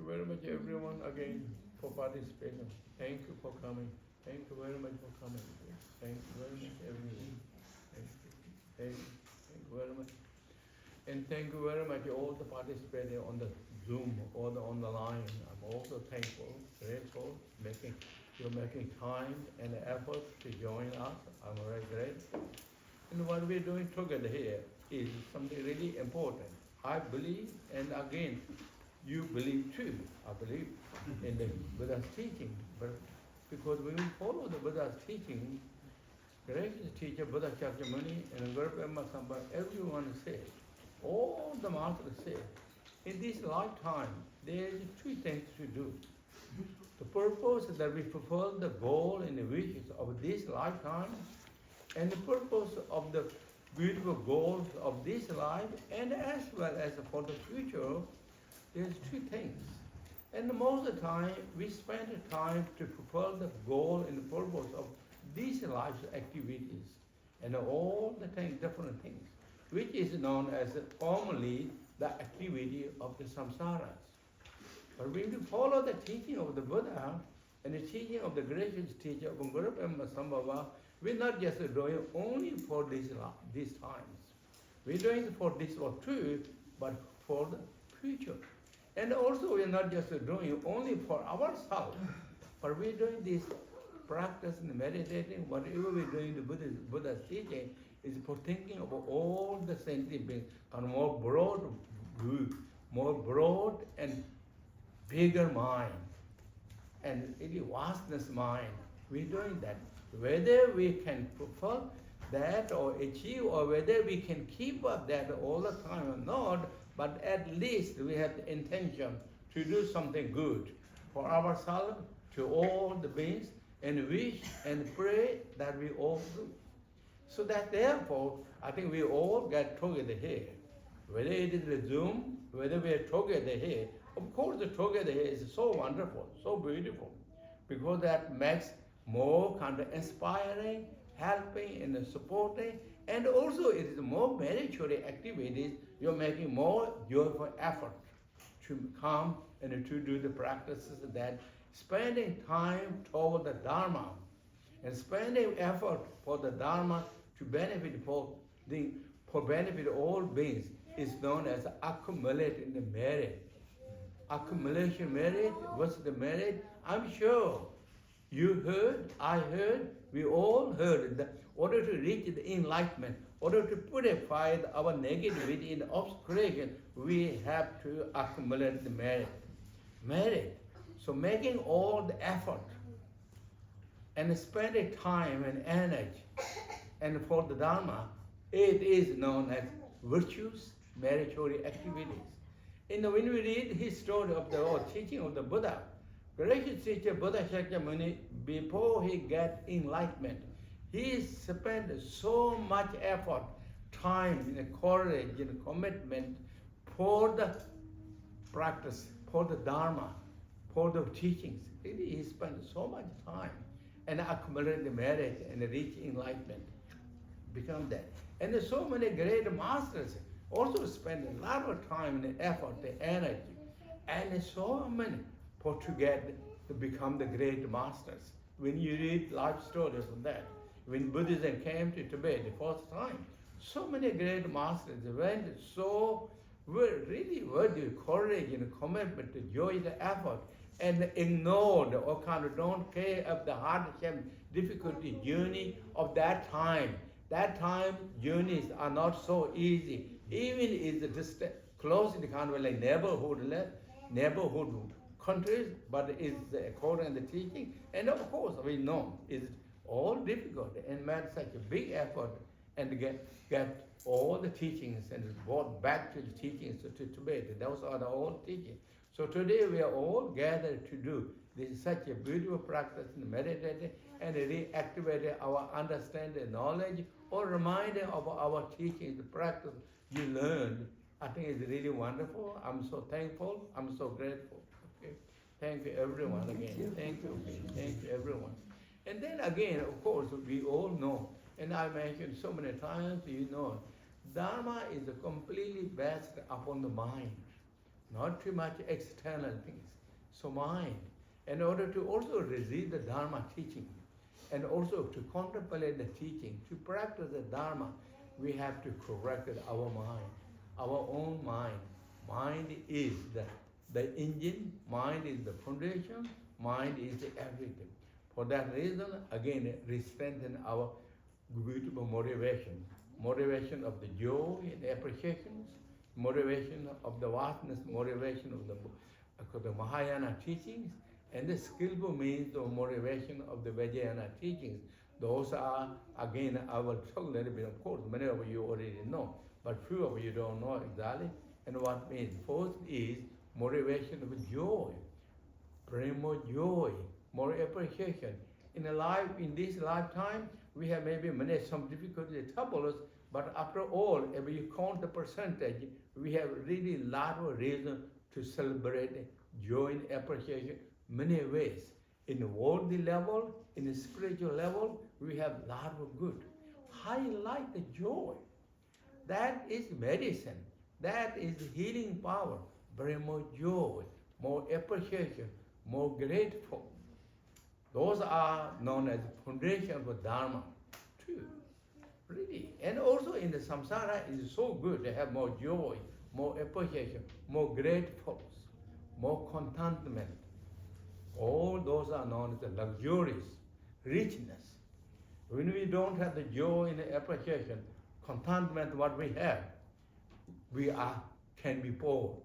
you very much, everyone, again, for participating. Thank you for coming. Thank you very much for coming. Thank you very much, everyone. Thank you. Thank you very much. And thank you very much, all the participating on the Zoom or on the line. I'm also thankful, grateful, you're making time and effort to join us. I'm very grateful. And what we're doing together here is something really important. I believe, and again, you believe too. I believe in the Buddha's teaching, but because when we follow the Buddha's teaching, gracious teacher Buddha Shakyamuni and Guru Pema Samba, everyone says, all the masters say, in this lifetime, there is two things to do. The purpose that we fulfill the goal and the wishes of this lifetime, and the purpose of the beautiful goals of this life, and as well as for the future, there's two things. And most of the time, we spend the time to fulfill the goal and the purpose of these life's activities, and all the things, different things, which is known as formally the activity of the samsaras. But when we follow the teaching of the Buddha and the teaching of the gracious teacher of Guru Pema Sambhava, we're not just doing only for these times. We're doing it for this or two, but for the future. And also we're not just doing it only for ourselves, but we're doing this practice and meditating, whatever we're doing, the Buddha's teaching is for thinking about all the sentient beings on a more broad view, more broad and bigger mind, and really vastness mind. We're doing that. Whether we can fulfill that or achieve, or whether we can keep up that all the time or not, but at least we have the intention to do something good for ourselves, to all the beings, and wish and pray that we all do. So that therefore, I think we all get together here. Whether it is the Zoom, whether we are together here, of course the together here is so wonderful, so beautiful, because that makes more kind of inspiring, helping and supporting, and also it is more meritorious activities. You're making more joyful effort to come and to do the practices that spending time toward the Dharma and spending effort for the Dharma to benefit for benefit all beings is known as accumulating the merit. Accumulation merit, what's the merit? I'm sure you heard, I heard, we all heard that in order to reach the enlightenment, in order to purify our negativity and obscuration, we have to accumulate the merit. Merit. So making all the effort and spending time and energy and for the Dharma, it is known as virtues, meritorious activities. When we read his story of the teaching of the Buddha, gracious teacher Buddha Shakyamuni, before he got enlightenment, he spent so much effort, time, and courage, and commitment for the practice, for the Dharma, for the teachings. Really, he spent so much time and accumulated the merit and reach enlightenment, become that. And there's so many great masters also spend a lot of time and effort, the energy, and so many to become the great masters. When you read life stories of that, when Buddhism came to Tibet the first time, so many great masters went really worthy courage and commitment to join the effort and ignored or kind of don't care of the hardship, difficulty journey of that time. That time journeys are not so easy. Even is just close in the kind of like neighborhood countries, but it's according to the teaching. And of course, we know it's all difficult and made such a big effort and get all the teachings and brought back to the teachings to Tibet. Those are the old teachings. So today we are all gathered to do this such a beautiful practice in meditating and reactivating our understanding, knowledge, or reminding of our teachings, the practice you learned. I think it's really wonderful. I'm so thankful. I'm so grateful. Okay. Thank you everyone again. Thank you. Thank you everyone. And then again, of course, we all know, and I mentioned so many times, you know, Dharma is completely based upon the mind. not too much external things. So mind, in order to also receive the Dharma teaching, and also to contemplate the teaching, to practice the Dharma, we have to correct our mind, our own mind. Mind is the engine, mind is the foundation, mind is everything. For that reason, again, we strengthen our beautiful motivation. Motivation of the joy and appreciations, motivation of the vastness, motivation of the Mahayana teachings, and the skillful means of motivation of the Vajrayana teachings. Those are, again, I will talk a little bit, of course, many of you already know, but few of you don't know exactly. And what means? First is motivation of joy, bring more joy, more appreciation. In this lifetime, we have maybe some difficulties, troubles, but after all, if you count the percentage, we have really a lot of reason to celebrate joy and appreciation many ways. In the worldly level, in the spiritual level, we have a lot of good. Highlight the joy. That is medicine. That is healing power. Bring more joy, more appreciation, more grateful. Those are known as foundation for Dharma, too. Really. And also in the samsara, it is so good to have more joy, more appreciation, more gratefulness, more contentment. All those are known as the luxurious, richness. When we don't have the joy and the appreciation, contentment, what we have, can be poor.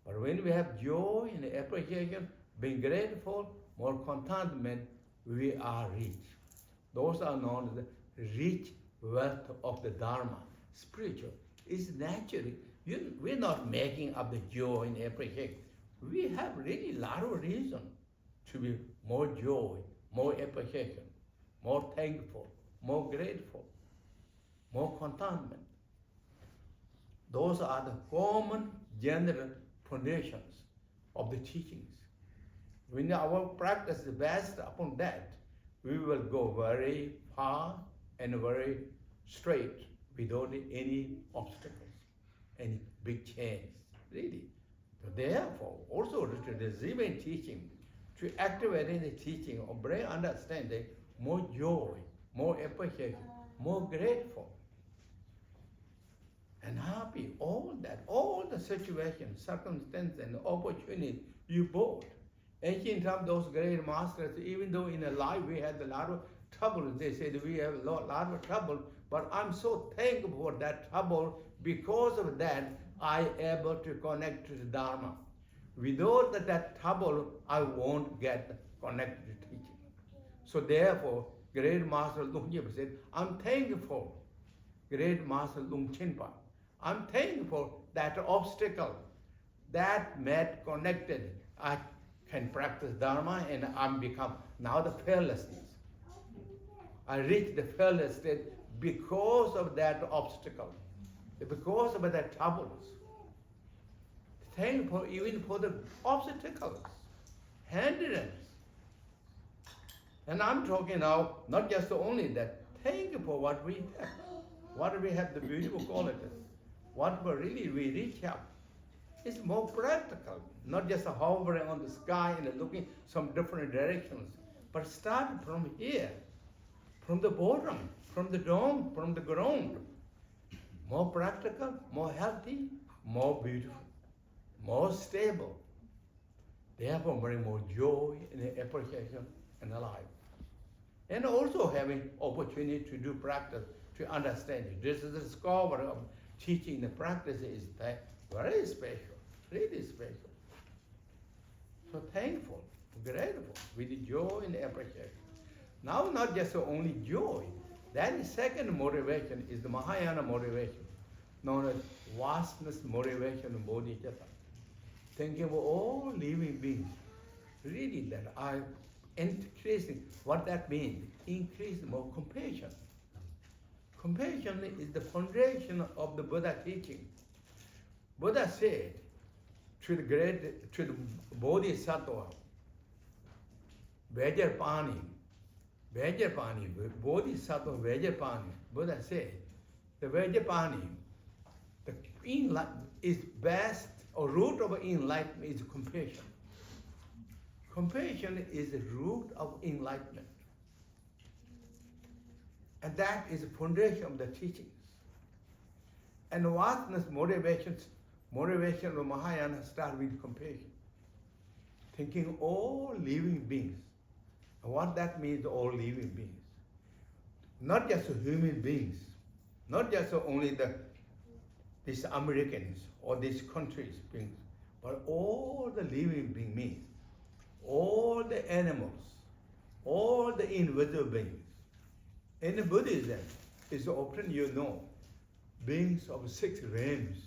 But when we have joy and appreciation, being grateful, more contentment, we are rich. Those are known as the rich wealth of the Dharma, spiritual. It's naturally. We're not making up the joy and appreciation. We have really a lot of reason to be more joy, more appreciation, more thankful, more grateful, more contentment. Those are the common general foundations of the teachings. When our practice is based upon that, we will go very far and very straight without any obstacles, any big change, really. So therefore, also to receiving teaching, to activating the teaching or bring understanding, more joy, more appreciation, more grateful, and happy, all that, all the situations, circumstances, and opportunities you brought. Ancient time, those great masters, even though in a life we had a lot of trouble, they said we have a lot of trouble, but I'm so thankful for that trouble. Because of that, I able to connect to the Dharma. Without that trouble, I won't get connected to teaching. So therefore, great Master Lung said, I'm thankful, great Master Lung Chenpa. I'm thankful that obstacle that made connected, I can practice Dharma and I'm become now the fearlessness. I reached the fearless state because of that obstacle, because of that troubles. Thankful even for the obstacles, hindrance. And I'm talking now, not just only that, thank you for what we have, the beautiful qualities, what we reach out. It's more practical, not just hovering on the sky and looking some different directions, but start from here, from the bottom, from the dome, from the ground. More practical, more healthy, more beautiful, more stable. Therefore, bring more joy and appreciation in the life. And also having opportunity to do practice, to understand it. This is the discovery of teaching. The practice is very special, really special. So thankful, grateful, with joy and appreciation. Now, not just only joy. That second motivation is the Mahayana motivation, known as vastness motivation of bodhisattva. Thinking of all living beings, really that I increasing, what that means, increase more compassion. Compassion is the foundation of the Buddha teaching. Buddha said to the bodhisattva, Vajrapani, bodhisattva Vajrapani, Buddha said, the Vajrapani, the queen is best or root of enlightenment is compassion. Compassion is the root of enlightenment. And that is the foundation of the teachings. And vastness motivation of Mahayana start with compassion. Thinking all living beings. And what that means, all living beings. Not just human beings, not just only these Americans or these countries beings, but all the living beings, all the animals, all the invisible beings. In Buddhism, it's often beings of 6 realms,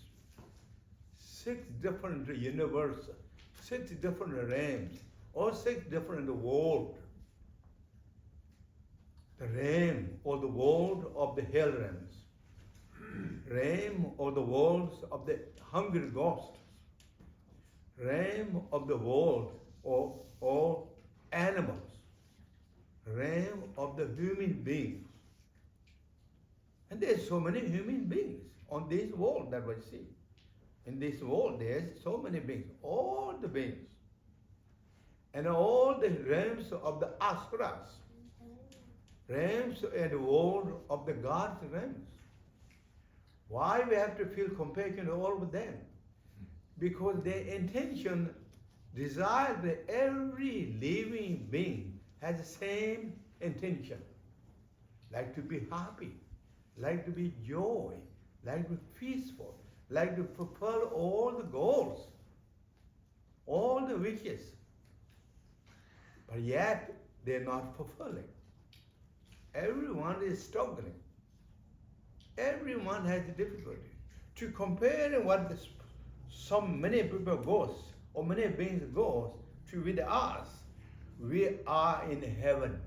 6 different universes, 6 different realms, or 6 different worlds. The realm or the world of the hell realms, realm or the worlds of the hungry ghosts, realm of the world or animals, realm of the human beings. And there's so many human beings on this world that we see. In this world, there's so many beings, all the beings. And all the realms of the asuras, realms and world of the God's realms. Why we have to feel compassion all of them? Because their intention, desire that every living being has the same intention. Like to be happy, like to be joy, like to be peaceful, like to fulfill all the goals, all the wishes. But yet, they're not fulfilling. Everyone is struggling. Everyone has difficulty. To compare what so many people goes, or many beings goes, to with us, we are in heaven.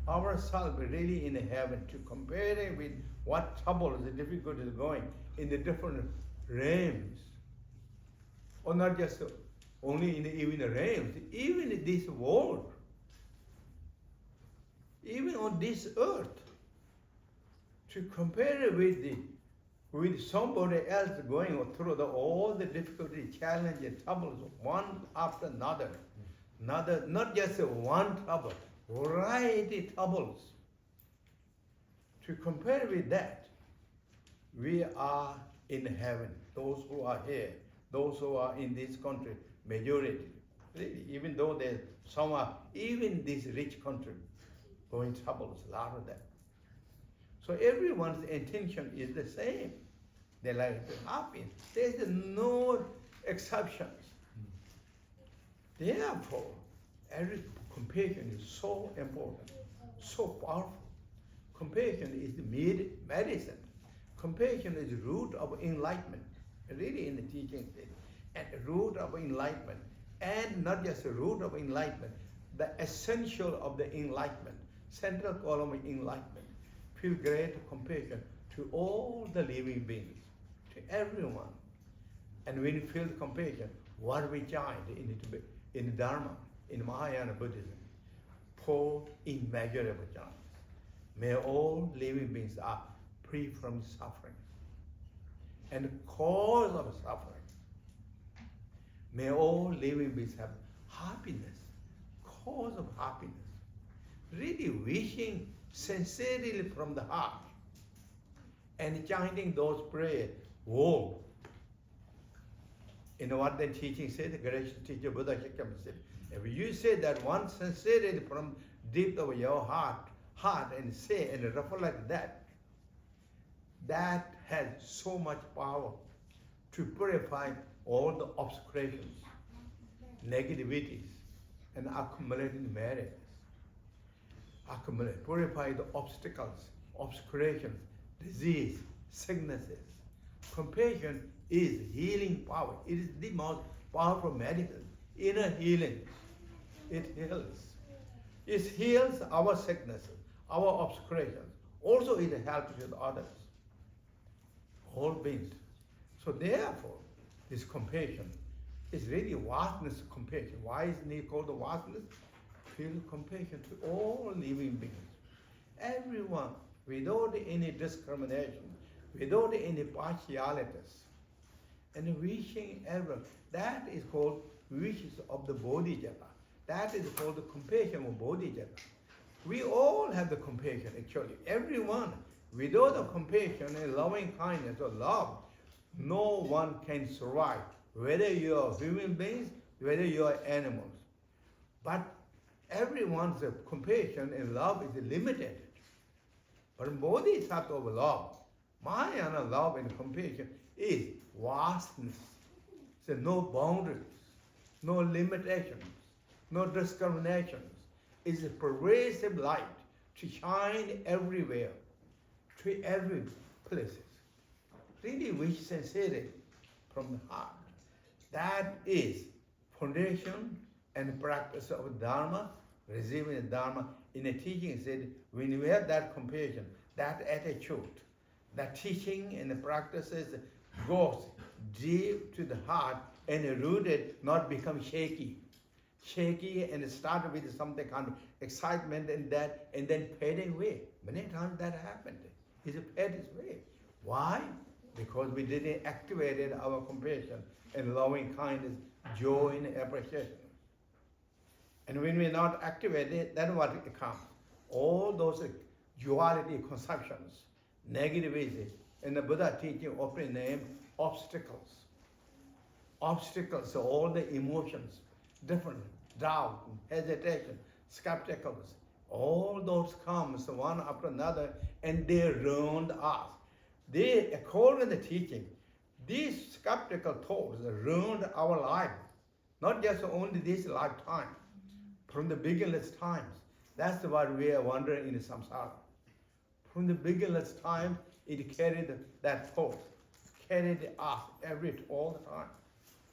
Ourselves really in heaven. To compare it with what troubles, the difficulty is going in the different realms. Or not just only in even the realms, even in this world. Even on this earth, to compare it with somebody else going through all the difficulty, challenges, troubles, one after another, not just one trouble, variety troubles. To compare with that, we are in heaven. Those who are here, those who are in this country, majority, really, even though there's some are, even this rich country, going troubles, a lot of them. So everyone's intention is the same. They like to be happy. There's no exceptions. Therefore, every compassion is so important, so powerful. Compassion is the medicine. Compassion is the root of enlightenment, really in the teaching stage, and the root of enlightenment. And not just the root of enlightenment, the essential of the enlightenment. Central column of enlightenment. Feel great compassion to all the living beings, to everyone. And when you feel compassion, what we chant in Dharma, in Mahayana Buddhism, pour immeasurable chants. May all living beings are free from suffering and cause of suffering. May all living beings have happiness, cause of happiness. Really wishing sincerely from the heart and chanting those prayers. Whoa! You know what the teaching said, the gracious teacher Buddha said, if you say that one sincerely from deep of your heart and say and reflect that, that has so much power to purify all the obscurations, negativities, and accumulating merits. Purify the obstacles, obscurations, disease, sicknesses. Compassion is healing power. It is the most powerful medicine. Inner healing. It heals. It heals our sicknesses, our obscurations. Also it helps with others. All beings. So therefore, this compassion is really vastness compassion. Why is it called the vastness? Feel compassion to all living beings. Everyone, without any discrimination, without any partialities. and wishing ever. That is called wishes of the Bodhisattva. That is called the compassion of Bodhisattva. We all have the compassion, actually. Everyone. Without the compassion and loving kindness or love, no one can survive. Whether you are human beings, whether you are animals. But everyone's compassion and love is limited. But Bodhisattva of love, Mahayana love and compassion is vastness. So no boundaries, no limitations, no discriminations. It's a pervasive light to shine everywhere, to every place. Really wish sincerely from the heart. That is foundation and practice of Dharma, receiving the Dharma. In the teaching it said, when you have that compassion, that attitude, that teaching and the practices goes deep to the heart and rooted, not become shaky and start with something kind of excitement and that, and then fading away. Many times that happened. It's faded away. Why? Because we didn't activate our compassion and loving kindness, joy and appreciation. And when we're not activated, then what it comes? All those duality conceptions, negativism, and the Buddha teaching often named obstacles. Obstacles, so all the emotions, different, doubt, hesitation, skepticals, all those comes one after another, and they ruined us. They, according to the teaching, these skeptical thoughts ruined our life, not just only this lifetime, from the beginner's times. That's what we are wondering in the samsara. From the beginner's time, it carried that thought, carried us all the time.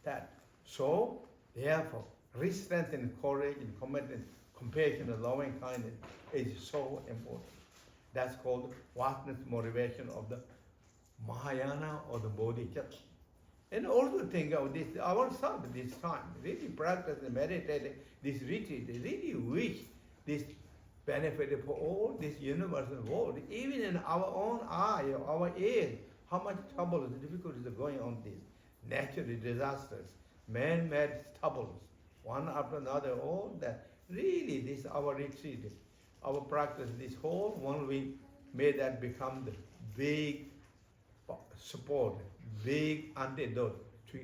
That. So, therefore, strength and courage and commitment, compassion and loving kindness is so important. That's called vastness motivation of the Mahayana or the Bodhisattva. And also think of this ourselves this time, really practice and meditate this retreat, really wish this benefit for all this universal world, even in our own eye, our ears, how much trouble and difficulties are going on this. Natural disasters, man-made troubles, one after another, all that. Really, this our retreat, our practice, this whole 1 week made that become the big support, big antidote to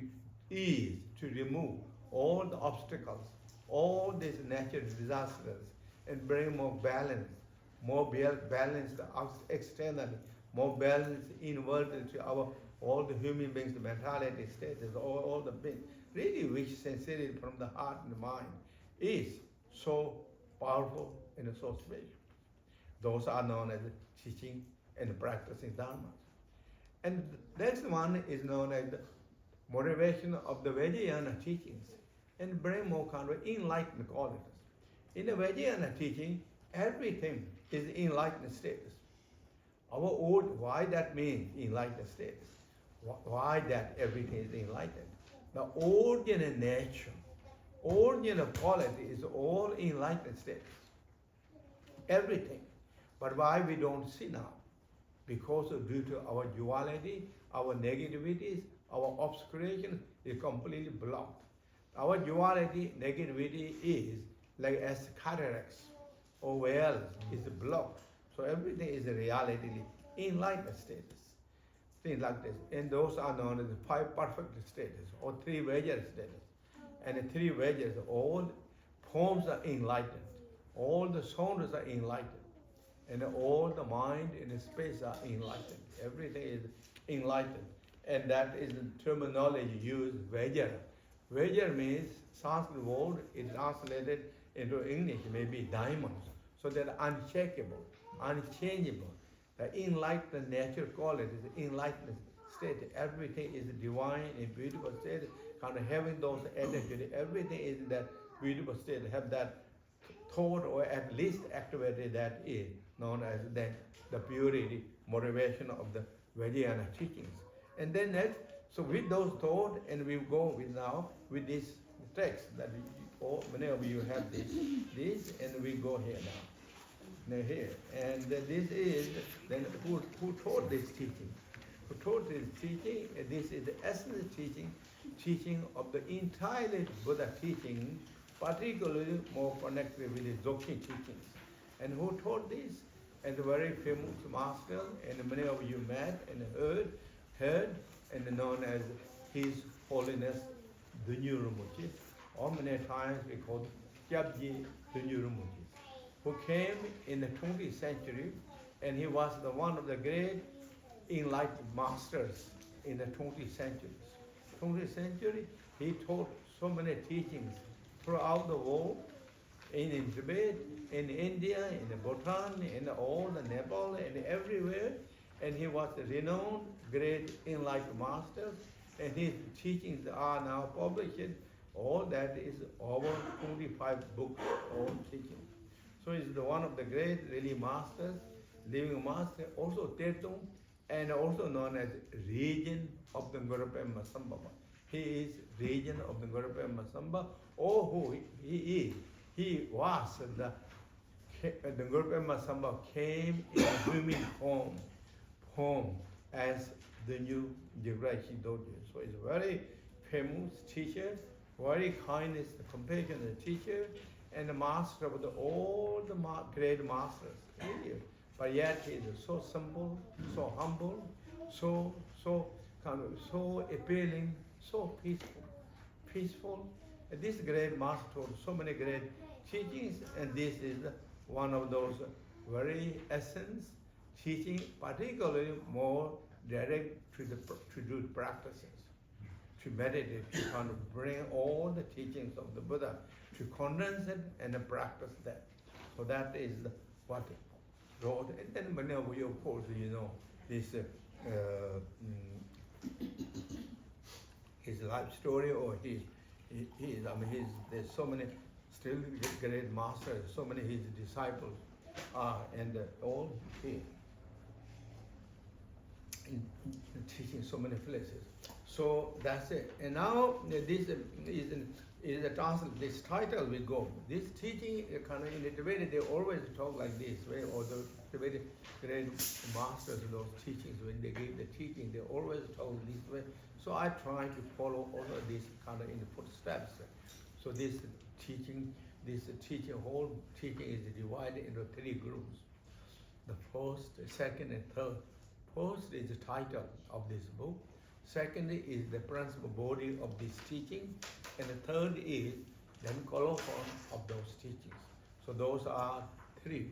ease, to remove all the obstacles, all these natural disasters, and bring more balance externally, more balance inwardly to our all the human beings, the mentality status, all the beings. Really, which sincerity from the heart and the mind is so powerful and so special. Those are known as teaching and practicing Dharma. And the next one is known as the motivation of the Vajrayana teachings and bring more kind of enlightened qualities. In the Vajrayana teaching, everything is enlightened status. Why that means enlightened status? Why that everything is enlightened? The ordinary nature, ordinary quality is all enlightened status. Everything. But why we don't see now? Because due to our duality, our negativities, our obscuration is completely blocked. Our duality, negativity is like as cataracts or wells is blocked. So everything is a reality, enlightened status. Things like this. And those are known as the 5 perfect status or 3 Vajra status. And the 3 Vajras, all forms are enlightened. All the sounds are enlightened. And all the mind and the space are enlightened. Everything is enlightened. And that is the terminology used, Vajra. Vajra means, Sanskrit word is translated into English, maybe diamonds. So they're unshakable, unchangeable. The enlightened nature quality, the enlightened state, everything is divine and beautiful state. Kind of having those attitudes, everything is in that beautiful state. Have that thought or at least activated that is known as the purity, motivation of the Vajrayana teachings. And then next, so with those thoughts, and we go with now with this text that many of you have this, and we go here now. Now here, and this is then who taught this teaching? who taught his teaching. This is the essence teaching of the entire Buddha teaching, particularly more connected with the Dzogchen teachings. And who taught this? And the very famous master, and many of you met and heard, and known as His Holiness Dudjom Rinpoche, or many times we call Dudjom Rinpoche, who came in the 20th century, and he was one of the great enlightened masters in the 20th century. 20th century, he taught so many teachings throughout the world, in Tibet, in India, in Bhutan, in all the Nepal, and everywhere. And he was a renowned, great enlightened master, and his teachings are now published. All that is over 25 books, all teachings. So he's one of the great really masters, living master, also Tetum, and also known as regent of the Ngurpa Pema Sambhava. He is regent of the Ngurpa Pema Sambhava, or who he is. He was the Ngurpa Pema Sambhava came in a human form as the new Jigdral Dorje. So he's a very famous teacher, very kindness, compassionate teacher, and the master of all the great masters. But yet he is so simple, so humble, so appealing, so peaceful. And this great master taught so many great teachings, and this is one of those very essence teaching, particularly more direct to do practices, to meditate, to kind of bring all the teachings of the Buddha, to condense it and practice that. So that is what he wrote. And then many of you, of course, you know this his life story, or there's so many still great masters, so many his disciples are, and all here in teaching so many places. So that's it. And now this is the translation. This title will go. This teaching kind of in the Tibet, they always talk like this, right? Or the Tibetan great masters, those teachings, when they give the teaching, they always talk this way. So I try to follow all of this kind of in the footsteps. So this whole teaching is divided into 3 groups. The first, second, and third. First is the title of this book. Second is the principal body of this teaching. And the third is then colophon of those teachings. So those are 3.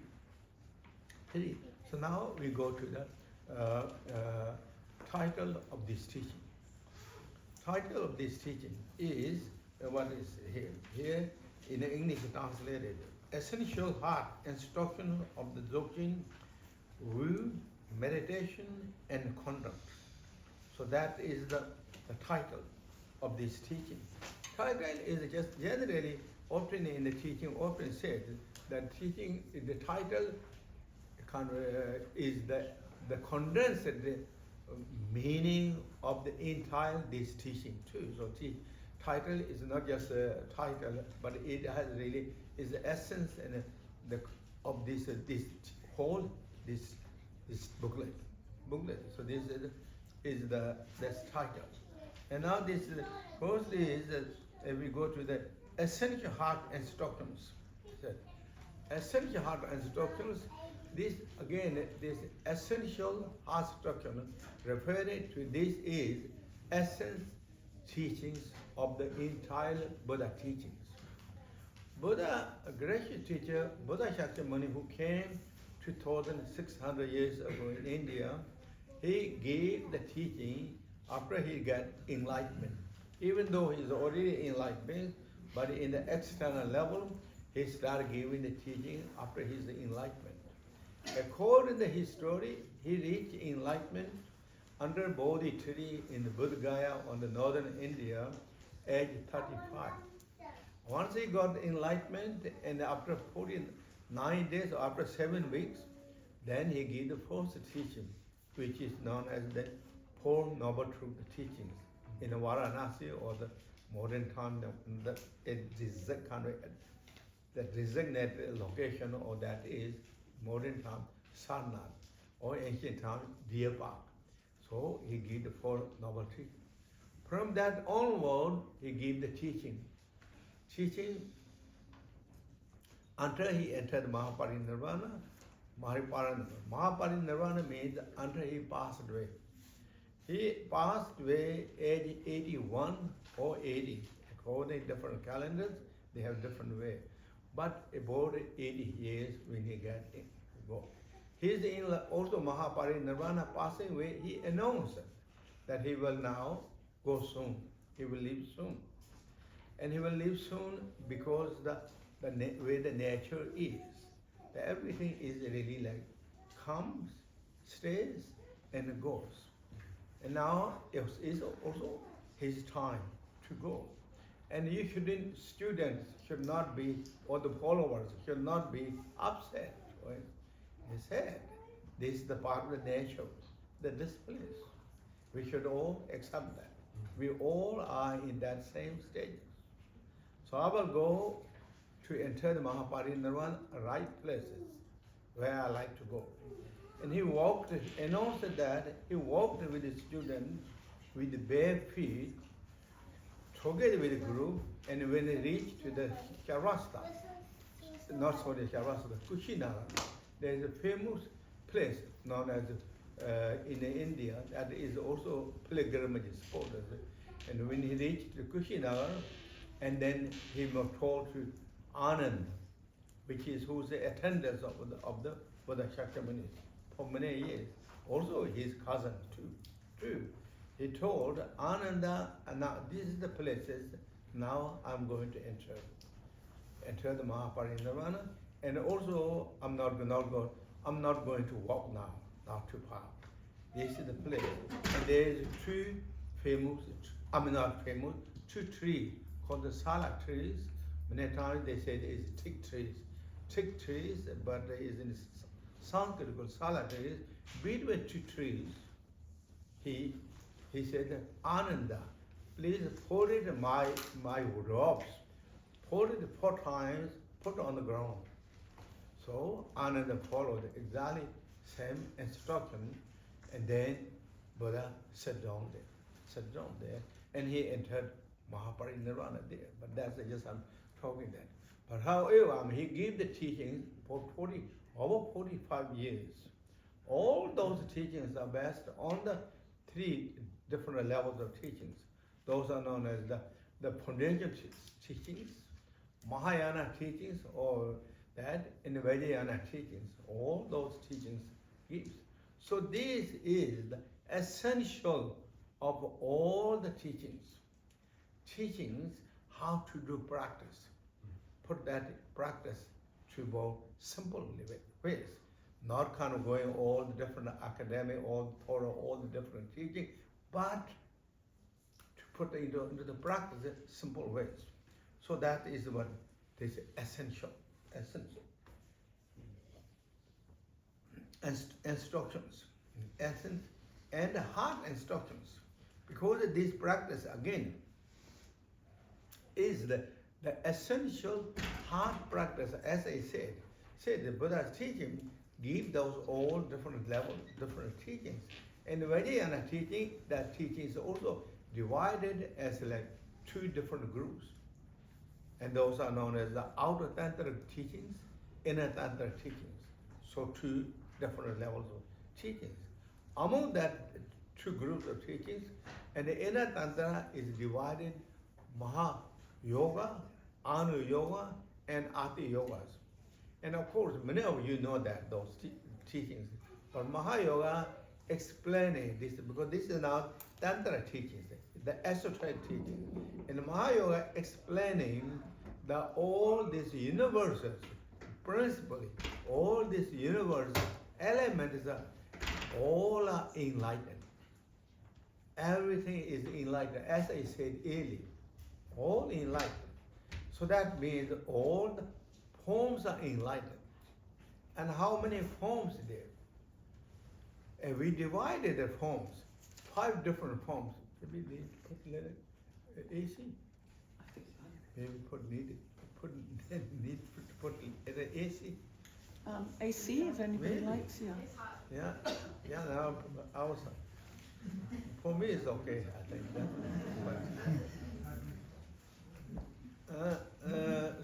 So now we go to the title of this teaching. Title of this teaching is what is here. Here in English translated, Essential Heart Instruction of the Dzogchen, View, Meditation and Conduct. So that is the title of this teaching. Title is just generally, often in the teaching, often said that teaching, the title is the condensed meaning of the entire this teaching too. So title is not just a title, but it has really is the essence and of this whole this booklet. So this is the title. And now this first is we go to the essential heart instructions. Essential heart instructions. This again, this essential heart instruction referring to this is essence teachings of the entire Buddha teachings. Buddha, a gracious teacher, Buddha Shakyamuni, who came 2,600 years ago in India, he gave the teaching after he got enlightenment. Even though he's already enlightened, but in the external level, he started giving the teaching after his enlightenment. According to his story, he reached enlightenment under Bodhi tree in the Bodh Gaya on the northern India, age 35. Once he got enlightenment, and after 49 days, or after 7 weeks, then he gave the first teaching, which is known as the 4 Noble Truth teachings in the Varanasi, or the modern time, the designated location, or that is modern time Sarnath, or ancient time Deer Park. So he gave the Four Noble Teachings. From that onward, he gave the teaching. Teaching until he entered Mahaparinirvana. Mahaparinirvana means until he passed away. He passed away age 81 or 80. According to different calendars, they have different way. But about 80 years when he got in, go. He's in also Mahaparinirvana passing away. He announced that he will now go soon. He will leave soon. And he will leave soon because the way the nature is. Everything is really like comes, stays, and goes. And now it's also his time to go. And you shouldn't, students should not be, or the followers should not be upset. Right? He said, this is the part of the nature, the discipline. We should all accept that. We all are in that same stage. So I will go to enter the Mahaparinirvana right places where I like to go. And he walked, announced that he walked with the students with the bare feet, together with the group, and when he reached to the Sharasta, not sorry, Sharasta, the Kushinara, there is a famous place known as in India that is also pilgrimage spot. And when he reached the Kushinara, and then he was told to Anand, which is who's the attendant of the Buddha Shakyamuni for many years, also his cousin too. He told Ananda, now this is the places, now I'm going to enter the Mahaparinirvana, and also I'm not going to walk now, not too far. This is the place. And there is two trees called the Salak trees. Many times they say there is thick trees, but there is in Sanskrit called Salak trees. Between two trees, he said, Ananda, please put it my robes, put it 4 times, put on the ground. So Ananda followed exactly same instruction, and then Buddha sat down there, and he entered Mahaparinirvana there. But that's just I'm talking that. But however, he gave the teachings for over 45 years. All those teachings are based on the 3 different levels of teachings. Those are known as the foundation teachings, Mahayana teachings, or that in the Vajrayana teachings. All those teachings gives. So this is the essential of all the teachings. Teachings how to do practice. Put that practice to both simple ways. Not kind of going all the different academic, all the different teaching, but to put into the practice simple ways. So that is what is essential. Instructions, essence, and heart instructions. Because this practice again is the essential heart practice, as I said the Buddha's teaching give those all different levels, different teachings. And the Vajrayana teaching, that teaching is also divided as like 2 different groups. And those are known as the outer tantric teachings, inner tantric teachings. So 2 different levels of teachings. Among that 2 groups of teachings, and the inner tantra is divided Maha Yoga, Anu Yoga, and Ati Yogas. And of course, many of you know that those teachings. But Mahayoga explaining this, because this is now Tantra teachings, the esoteric teaching. And Mahayoga explaining that all these universes, principally, all these universe elements all are enlightened. Everything is enlightened, as I said earlier, all enlightened. So that means all the forms are enlightened. And how many forms there? And we divided the forms, 5 different forms. Maybe we put letter AC. Maybe put letter AC. AC, if anybody likes, yeah. Yeah, now outside. For me, it's okay, I think.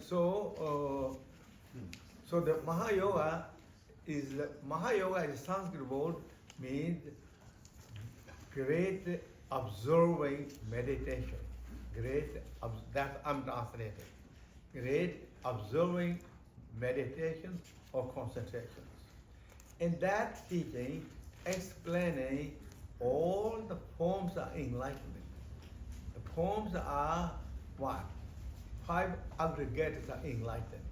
So the Mahayoga is Sanskrit word means great observing meditation. That I'm translating. Great observing meditation or concentrations. In that teaching, explaining all the forms of enlightenment. The forms are what? 5 aggregates are enlightened.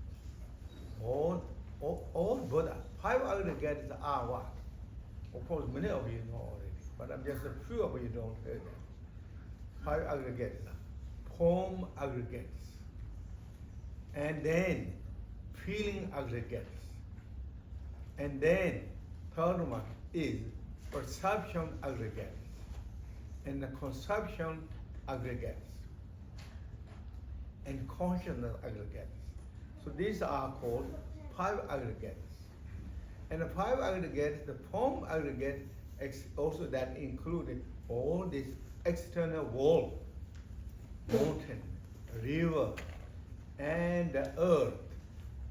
All Buddha, 5 aggregates are what? Of course, many of you know already, but I'm just a few of you don't hear that. 5 aggregates are form aggregates, and then feeling aggregates, and then third one is perception aggregates, and the conception aggregates, and consciousness aggregates. So these are called 5 aggregates. And the 5 aggregates, the form aggregate, also that included all this external world, mountain, river, and the earth,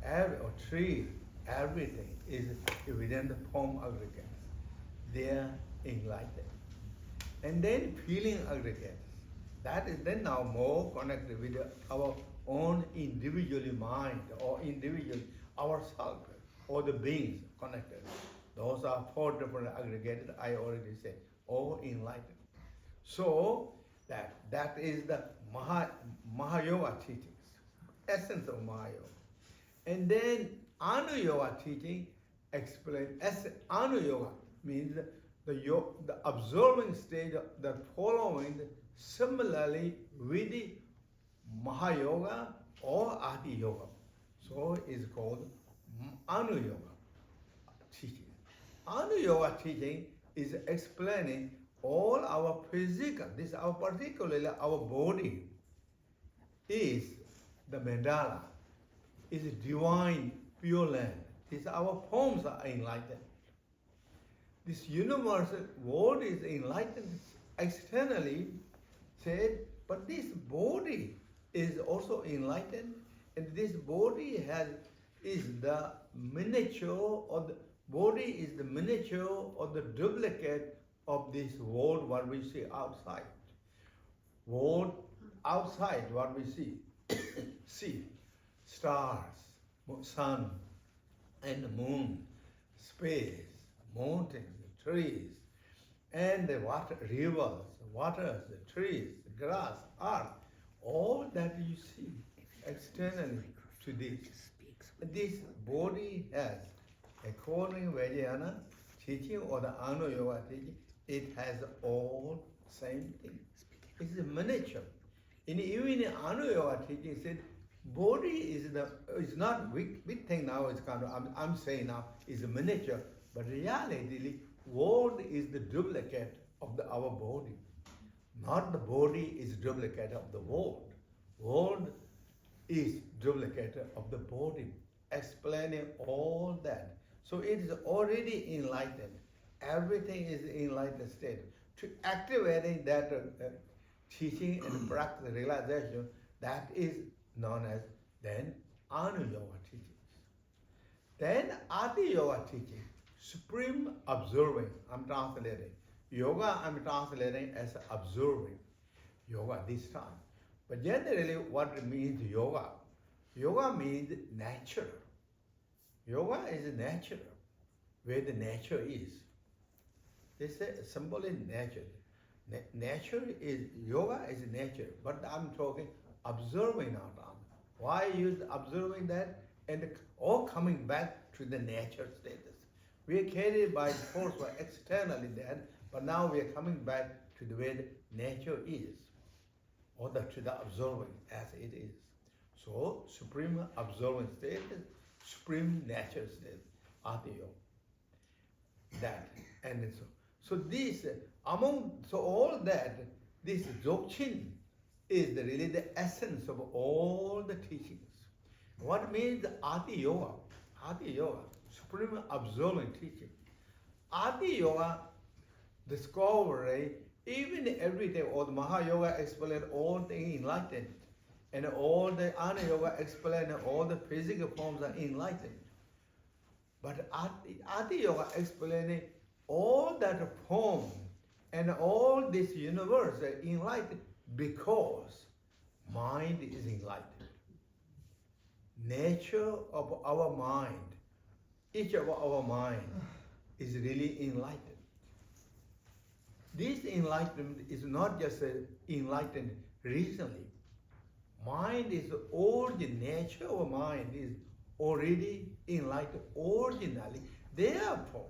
or tree, everything is within the form aggregates. They are enlightened. And then feeling aggregates. That is then now more connected with our own individual mind or individual ourselves or the beings connected. Those are 4 different aggregates I already said, all enlightened. So that is the Mahayoga teachings, essence of Mahayoga. And then Anuyoga teaching explain Anuyoga means the observing stage, the following similarly with the Mahayoga or Adi Yoga. So it's called Anuyoga teaching. Anuyoga teaching is explaining all our physical, particularly our body is the mandala, is divine pure land. Our forms are enlightened. This universal world is enlightened externally, said, but this body is also enlightened, and this body is the miniature, or the body is the miniature or the duplicate of this world what we see outside. World outside what we see stars, sun, and the moon, space, mountains, trees, and the water, rivers, waters, the trees, the grass, earth, all that you see externally to this. This body has, according to Vajrayana teaching or the Anuyoga teaching, it has all same thing. It's a miniature. Even in Anuyoga teaching, said body is not big thing now. It's kind of I'm saying now is a miniature, but reality, world is the duplicate of our body. Not the body is duplicate of the world. World is duplicate of the body. Explaining all that. So it is already enlightened. Everything is enlightened state. To activating that teaching and practice realization, that is known as then Anuyoga teachings. Then Adi Yoga teaching, supreme observing, I'm translating. Yoga I'm translating as observing. Yoga this time. But generally what means yoga? Yoga means nature. Yoga is nature, where the nature is. They say symbol is nature. Nature is, yoga is nature, but I'm talking observing now. Why use observing that? And all coming back to the nature status. We are carried by force by externally that, but now we are coming back to the way the nature is, or to the observing as it is. So, supreme observing state, supreme nature state, Adi Yoga. That, and so this, all that, this Dzogchen is really the essence of all the teachings. What means Adi Yoga? Adi Yoga, supreme observing teaching. Adi Yoga discovery, even every day, all the Mahayoga explain all the enlightened, and all the Ana Yoga explain all the physical forms are enlightened. But Adi Yoga explaining all that form and all this universe are enlightened because mind is enlightened. Nature of our mind, each of our mind is really enlightened. This enlightenment is not just enlightened recently. Mind is the nature of mind is already enlightened originally. Therefore,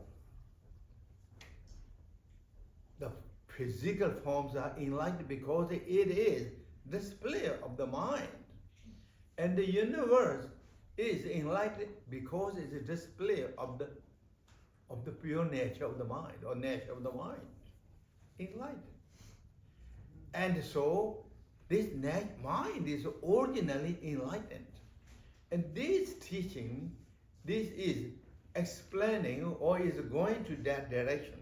the physical forms are enlightened because it is display of the mind. And the universe is enlightened because it's a display of the pure nature of the mind, or nature of the mind. Enlightened. And so, this mind is originally enlightened. And this teaching, this is explaining or is going to that direction,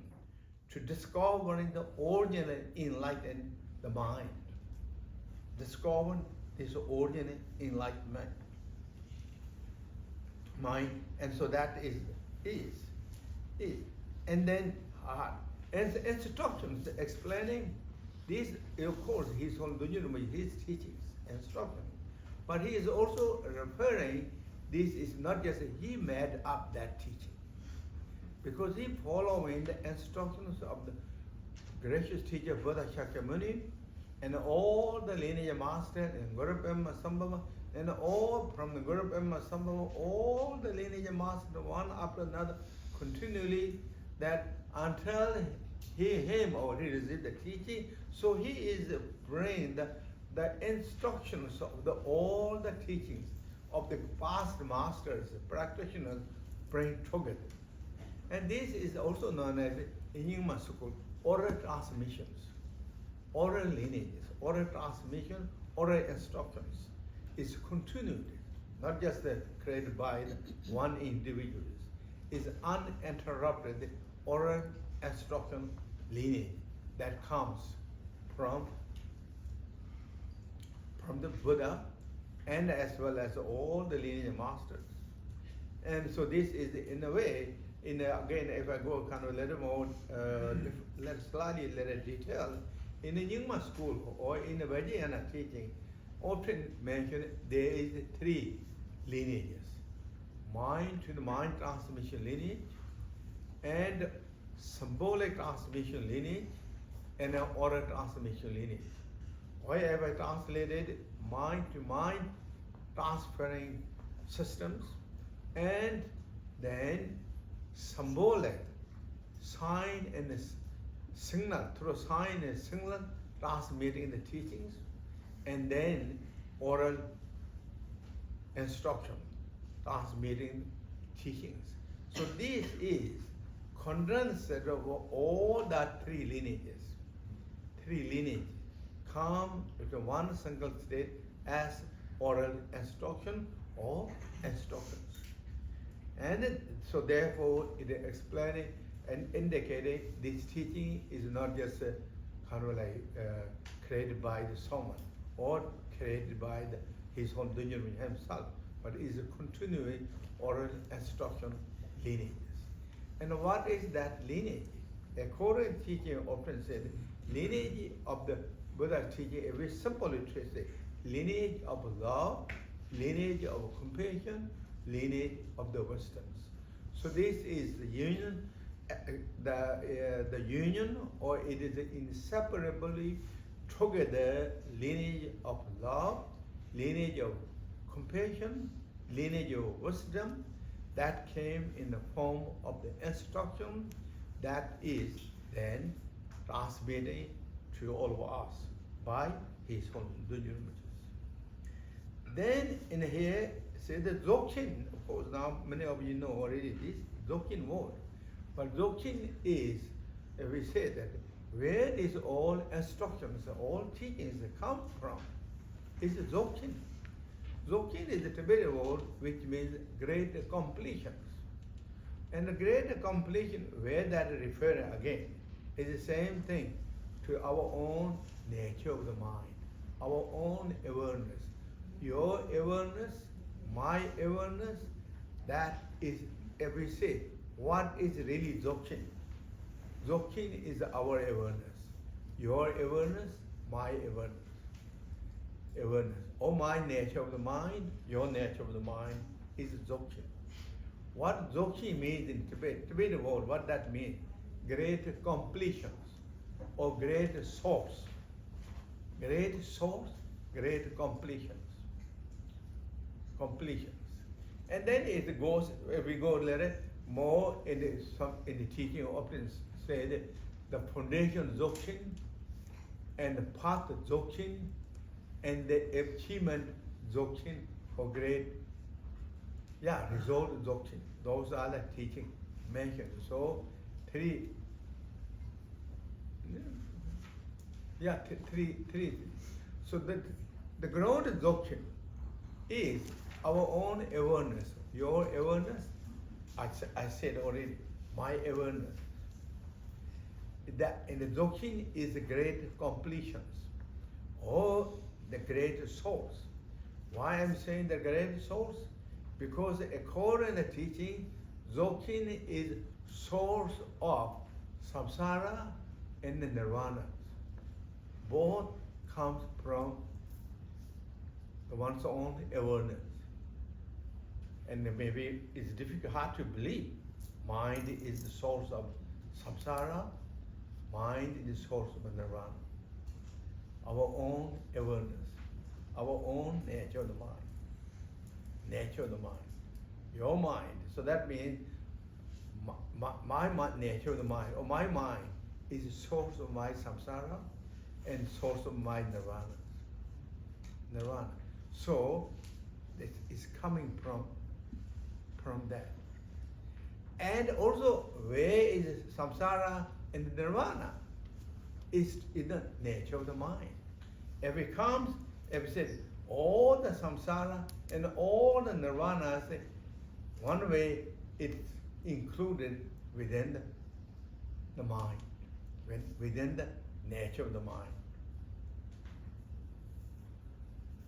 to discovering the original enlightened the mind. Discover this original enlightenment mind. And so that is. And then as instructions explaining this, of course, his teachings, instructions. But he is also referring, this is not just he made up that teaching. Because he following the instructions of the gracious teacher Buddha Shakyamuni and all the lineage master and Guru Pema Sambhava and all from the Guru Pema Sambhava, all the lineage master one after another continually, that until him received the teaching, so he is bringing the instructions of all the teachings of the past masters, practitioners, bring together. And this is also known as in Nyingma school, oral transmissions, oral lineages, oral transmission, oral instructions. Is continued, not just created by one individual. Is uninterrupted oral instruction lineage that comes from the Buddha and as well as all the lineage masters. And so this is in a way, again, if I go kind of a little more, slightly little detail, in the Nyingma school or in the Vajrayana teaching, often mentioned there is 3 lineages. Mind to the mind transmission lineage, and symbolic transmission lineage, and an oral transmission lineage. Why have I translated mind to mind transferring systems, and then symbolic sign and signal, through sign and signal transmitting the teachings, and then oral instruction transmitting teachings. So this is condensed of all that 3 lineages. 3 lineages come into one single state as oral instruction or instructions. And so therefore it is explaining and indicating this teaching is not just kind of like created by someone or created by his own Dudjom himself, but is a continuing oral instruction lineages. And what is that lineage? A Korean teaching often said, lineage of the Buddha teaching, a very simple literacy, lineage of love, lineage of compassion, lineage of the wisdoms. So this is the union, the union, or it is inseparably together lineage of love, lineage of compassion, lineage of wisdom that came in the form of the instruction that is then transmitted to all of us by his own Dudjom Rinpoche. Then in here, say the Dzogchen, of course now many of you know already this Dzogchen word. But Dzogchen is, if we say that, where is all instructions, all teachings come from? It's Dzogchen. Dzogchen is a Tibetan word which means great completions. And the great completion, where that referring again, It's the same thing to our own nature of the mind, our own awareness. Your awareness, my awareness, that is every say. What is really Dzogchen? Dzogchen is our awareness. Your awareness, my awareness. Awareness. Or my nature of the mind, your nature of the mind is Dzogchen. What Dzogchen means in Tibet, Tibetan word, what that means? Great completions or great source. Great source, great completions. Completions. And then it goes, if we go later, more in the teaching often say that the foundation Dzogchen and the path Dzogchen and the achievement Dzogchen for great, result Dzogchen. Those are the teaching mentioned. So three. So the ground Dzogchen is our own awareness. Your awareness, I said already, my awareness. That in the Dzogchen is the great completions or the great source. Why I'm saying the great source? Because according to the teaching, Dzogchen is source of samsara and the nirvana. Both comes from one's own awareness. And maybe it's difficult, hard to believe. Mind is the source of samsara. Mind is the source of nirvana. Our own awareness, our own nature of the mind. Nature of the mind. Your mind. So that means my nature of the mind, or my mind, is the source of my samsara and source of my nirvana. Nirvana. So it is coming from that. And also, where is samsara and nirvana? Is in the nature of the mind. If it comes, if it says all the samsara and all the nirvana, one way it's included within the mind, within the nature of the mind.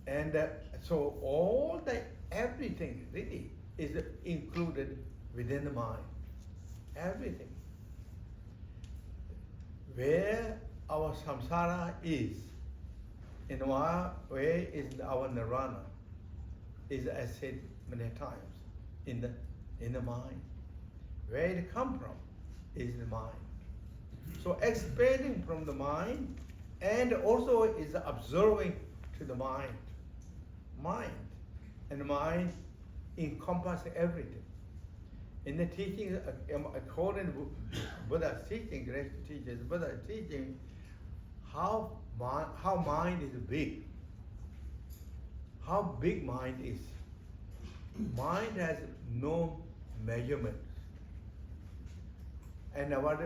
And so everything really is included within the mind. Everything. Where our samsara is, in one way is our nirvana, is as said many times, in the mind. Where it comes from is the mind. So expanding from the mind and also is observing to the mind. Mind. And the mind encompasses everything. In the teaching, according to Buddha's teaching, great teachers, Buddha's teaching, how mind is big. How big mind is. Mind has no measurement. And what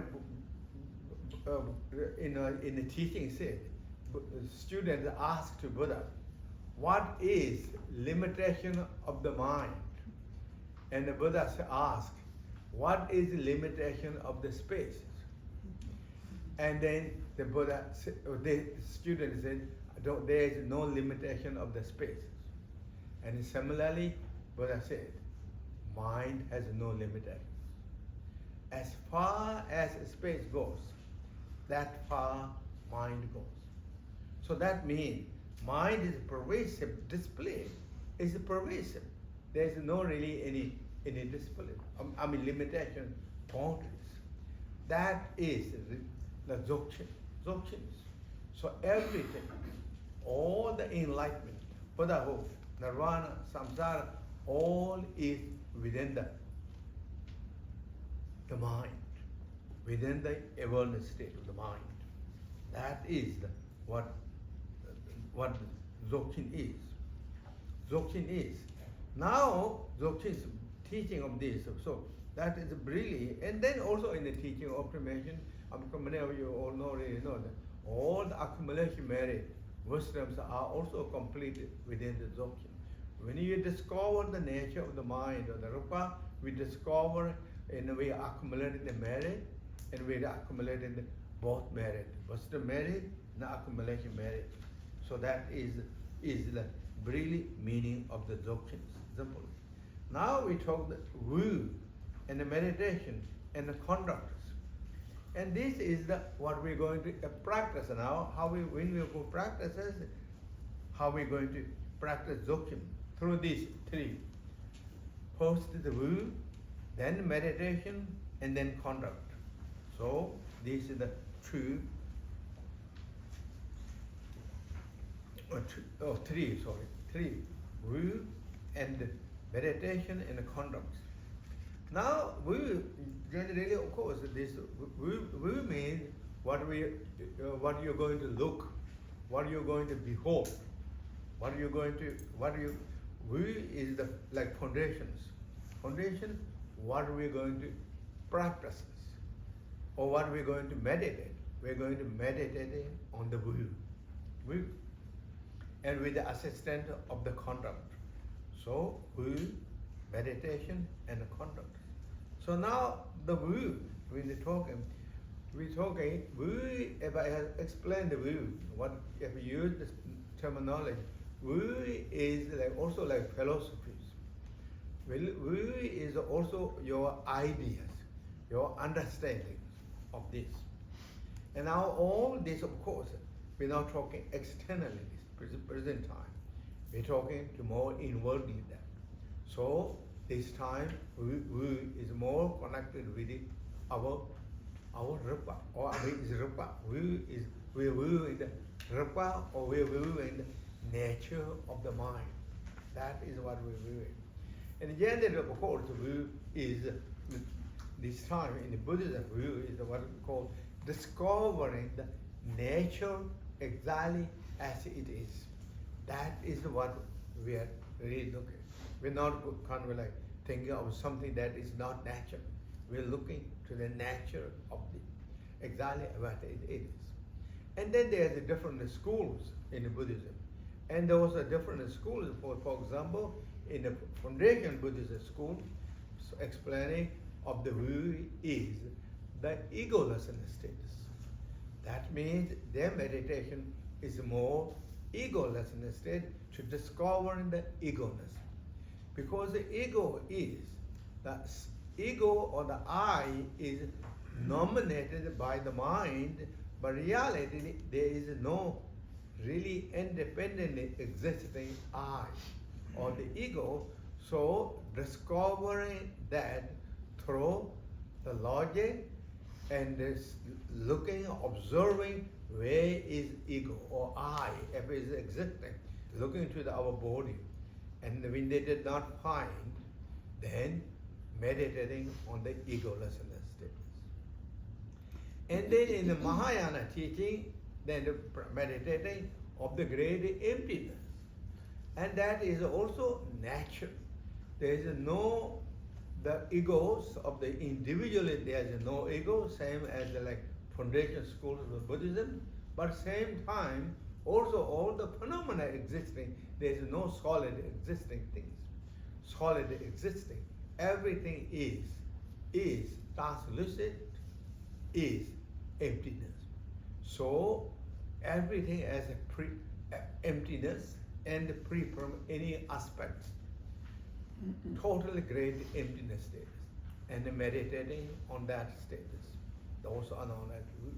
in the teaching said, students asked to Buddha, what is limitation of the mind? And the Buddha asked, what is the limitation of the space? And then the Buddha, the student said, there is no limitation of the space. And similarly, Buddha said, mind has no limitation. As far as space goes, that far mind goes. So that means mind is pervasive, display is pervasive. There is no really any display, limitation, boundaries. That is the Dzogchen. So everything, all the enlightenment, Buddhahood, Nirvana, Samsara, all is within the mind, within the awareness state of the mind. That is what Dzogchen is. Dzogchen is. Now, Dzogchen's teaching of this, so that is brilliant. And then also in the teaching of affirmation, many of you all already know that all the accumulation merit wisdoms are also completed within the Dzogchen. When you discover the nature of the mind or the rupa, we discover and we accumulated the merit and we accumulated both merit. What's the merit? The accumulation merit. So that is the really meaning of the Dzogchen. Simple. Now we talk the Wu and the meditation and the conduct. And this is what we're going to practice now. When we go practices, how we're going to practice Dzogchen through these three. First the Wu, then meditation, and then conduct. So this is the three. Three. Wu and meditation and conduct. Now, Wu generally, of course, this Wu means what you're going to look, what you're going to behold, Wu is like foundations. Foundation, what we're going to practice, or what we're going to meditate. We're going to meditate on the Wu, and with the assistance of the conduct. So Wu, meditation, and the conduct. So now the Wu, when we're talking Wu. If I have explained the Wu, what if you use this terminology, Wu is also like philosophies. Wu is also your ideas, your understandings of this. And now all this, of course, we're not talking externally, this present time. We're talking to more inwardly that. So this time, Wu is more connected with our Rupa, or is Rupa. We're Wu in the Rupa, or we're Wu in the nature of the mind. That is what we're doing. And generally, of course, Wu is, this time in the Buddhism, Wu is what we call discovering the nature exactly as it is. That is what we are really looking. We're not kind of like thinking of something that is not natural. We're looking to the nature of the exactly what it is. And then there's the different schools in the Buddhism. And those are different schools. For example, in the foundation Buddhist school, explaining of the Wu is the egolessness status. That means their meditation is more egolessness state to discovering the egoness. Because the ego or the I is nominated by the mind, but reality there is no really independently existing I or the ego. So discovering that through the logic and this looking, observing where is ego or I, if it is existing, looking to our body. And when they did not find, then meditating on the egolessness status. And then in the Mahayana teaching, then the meditating of the great emptiness. And that is also natural. There is no, the egos of the individual, there is no ego, same as the foundation schools of Buddhism, but same time, also all the phenomena existing, there is no solid existing things. Solid existing. Everything is translucent, is emptiness. So everything as a emptiness and free from any aspects. Totally great emptiness status. And meditating on that status. Those are known as Wu.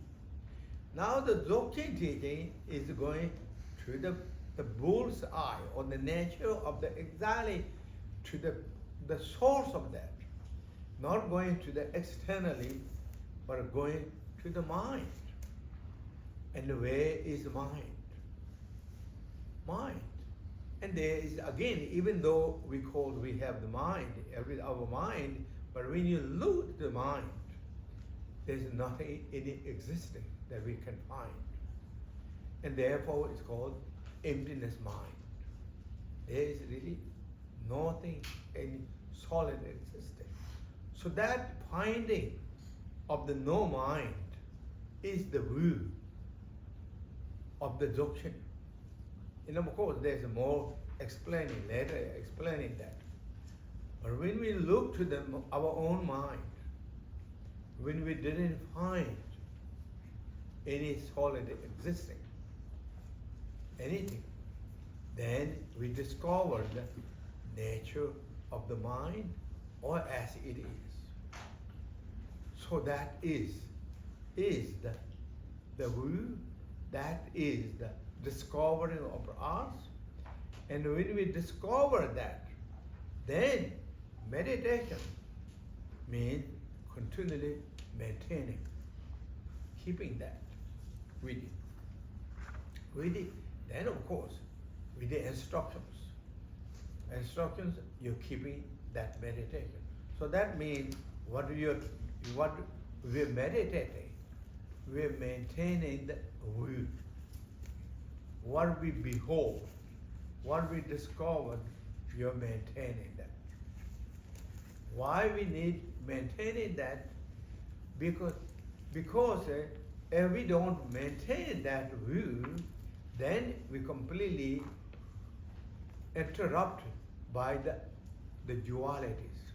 Now the Dzogchen teaching is going to the bull's eye, or the nature of the exactly to the source of that. Not going to the externally, but going to the mind. And where is mind? Mind. And there is, again, even though we have the mind, our mind, but when you look at the mind, there's nothing in it existing that we can find. And therefore it's called emptiness mind. There is really nothing in solid existing. So that finding of the no mind is the Wu of the Dzogchen. And of course there's more explaining later, explaining that. But when we look to our own mind, when we didn't find any solid existing, anything, then we discover the nature of the mind, or as it is. So that is the view, that is the discovering of us. And when we discover that, then meditation means continually maintaining, keeping that with it. Then of course, with the instructions, you're keeping that meditation. So that means what we're meditating, we're maintaining the view. What we behold, what we discovered, you're maintaining that. Why we need maintaining that? Because if we don't maintain that view, then we completely interrupted by the dualities,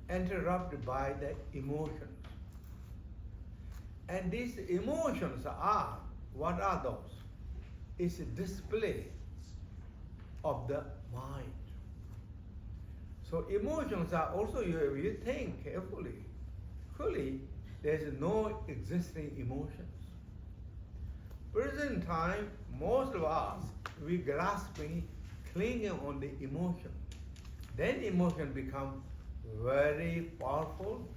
interrupted by the emotions. And these emotions are, what are those? It's a display of the mind. So emotions are also, if you think carefully, fully, there's no existing emotions. Present time, most of us, we grasping, clinging on the emotion. Then emotion become very powerful,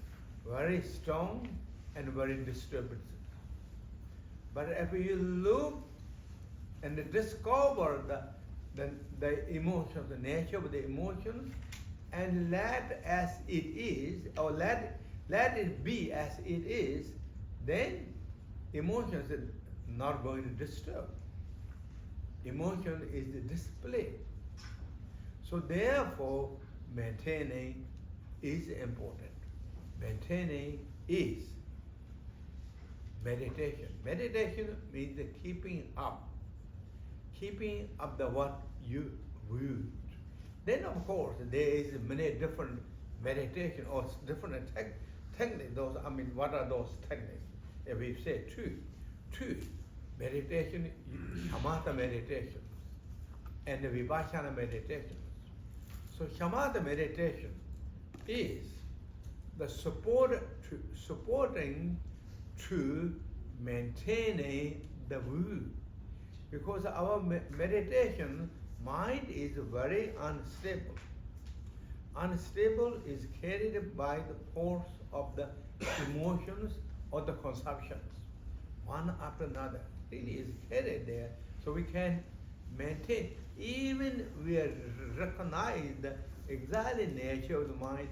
very strong, and very disturbing. But if you look and discover the emotions, the nature of the emotions, and let as it is, or let it be as it is, then emotions are not going to disturb. Emotion is the display. So therefore, maintaining is important. Maintaining is meditation. Meditation means the keeping up the what you viewed. Then of course there is many different meditation or different techniques. Those, what are those techniques? If we say two meditation, shamatha meditation, and the vipassana meditation. So shamatha meditation is the supporting to maintaining the view, because our meditation mind is very unstable. Unstable is carried by the force of the emotions or the conceptions, one after another. Really is carried there, so we can maintain. Even we recognize the exact nature of the mind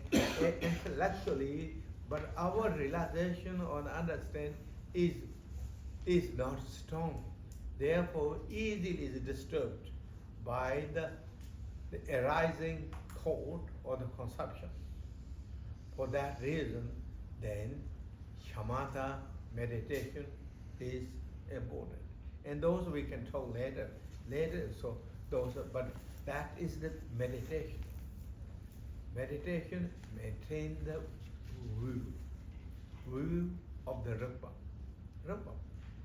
intellectually, but our realization or understanding is not strong. Therefore, easily is disturbed by the arising thought or the conception. For that reason, then shamatha meditation is important, and those we can talk later. So those, but that is the meditation. Meditation maintain the view of the Rinpoche.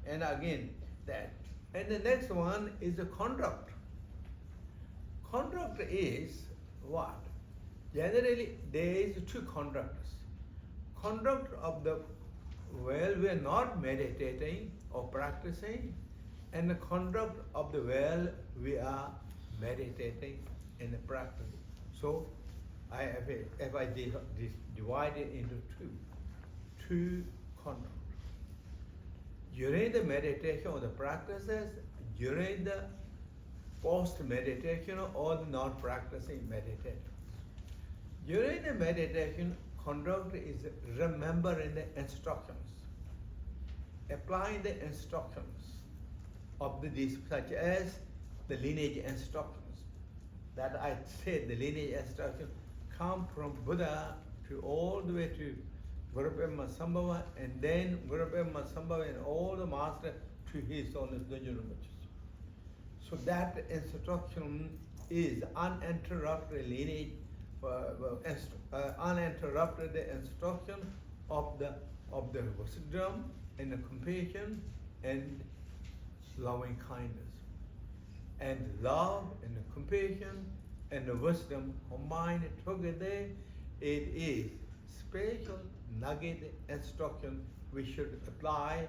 And again that. And the next one is the conduct. Conduct is what? Generally, there is two conducts. Conduct of the, well, we are not meditating or practicing, and the conduct of the, well, we are meditating and practicing. So, if I divide it into two conduct. During the meditation or the practices, during the post-meditation or the non-practicing meditation. During the meditation, conduct is remembering the instructions, applying the instructions of these, such as the lineage instructions. That I said, the lineage instructions come from Buddha to all the way to Guru Pema Sambhava, and then Guru Pema Sambhava and all the masters to his Holiness Dudjom Rinpoche. So that instruction is uninterrupted lineage, uninterrupted instruction of the wisdom and the compassion and loving kindness. And love and compassion and wisdom combined together, it is special nugget instruction we should apply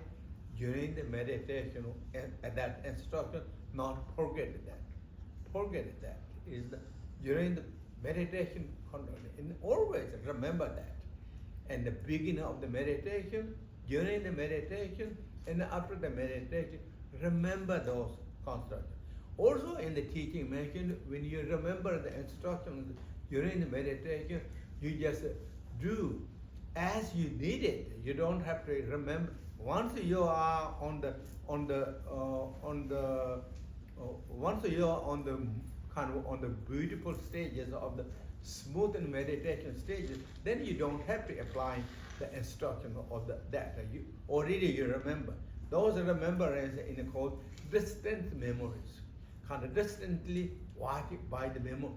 during the meditation, and that instruction, not forget that. Forget that is during the meditation conduct, and always remember that. And the beginning of the meditation, during the meditation, and after the meditation, remember those constructs. Also in the teaching mentioned, when you remember the instructions during the meditation, you just do as you need it. You don't have to remember. Once you are once you are on the kind of on the beautiful stages of the smooth and meditation stages, then you don't have to apply the instruction of that. You already remember. Those remembrance in called distant memories. Kind of distantly watching by the memory.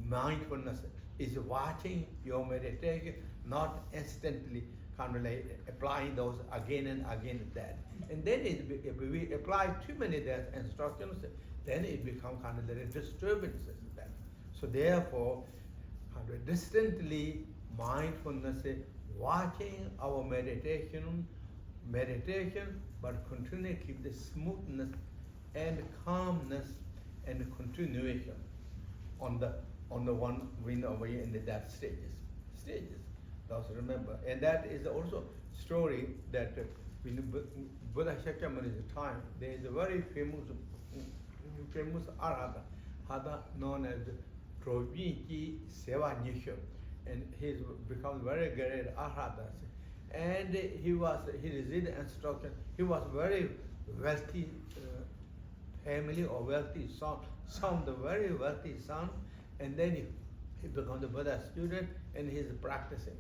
Mindfulness is watching your meditation, not instantly kind of like applying those again and again that. And then if we apply too many instructions, then it becomes kind of the disturbances then. So therefore, kind of distantly mindfulness, watching our meditation, but continue to keep the smoothness and calmness and continuation on the one we away in that stages. Those remember, and that is also story that in Buddha Shakyamuni's time, there is a very famous arhata known as Dorje Seva Nisho, and he's become very great arhata. And he received instruction. He was very wealthy family or wealthy son, the very wealthy son, and then he became the Buddha student, and he's practicing.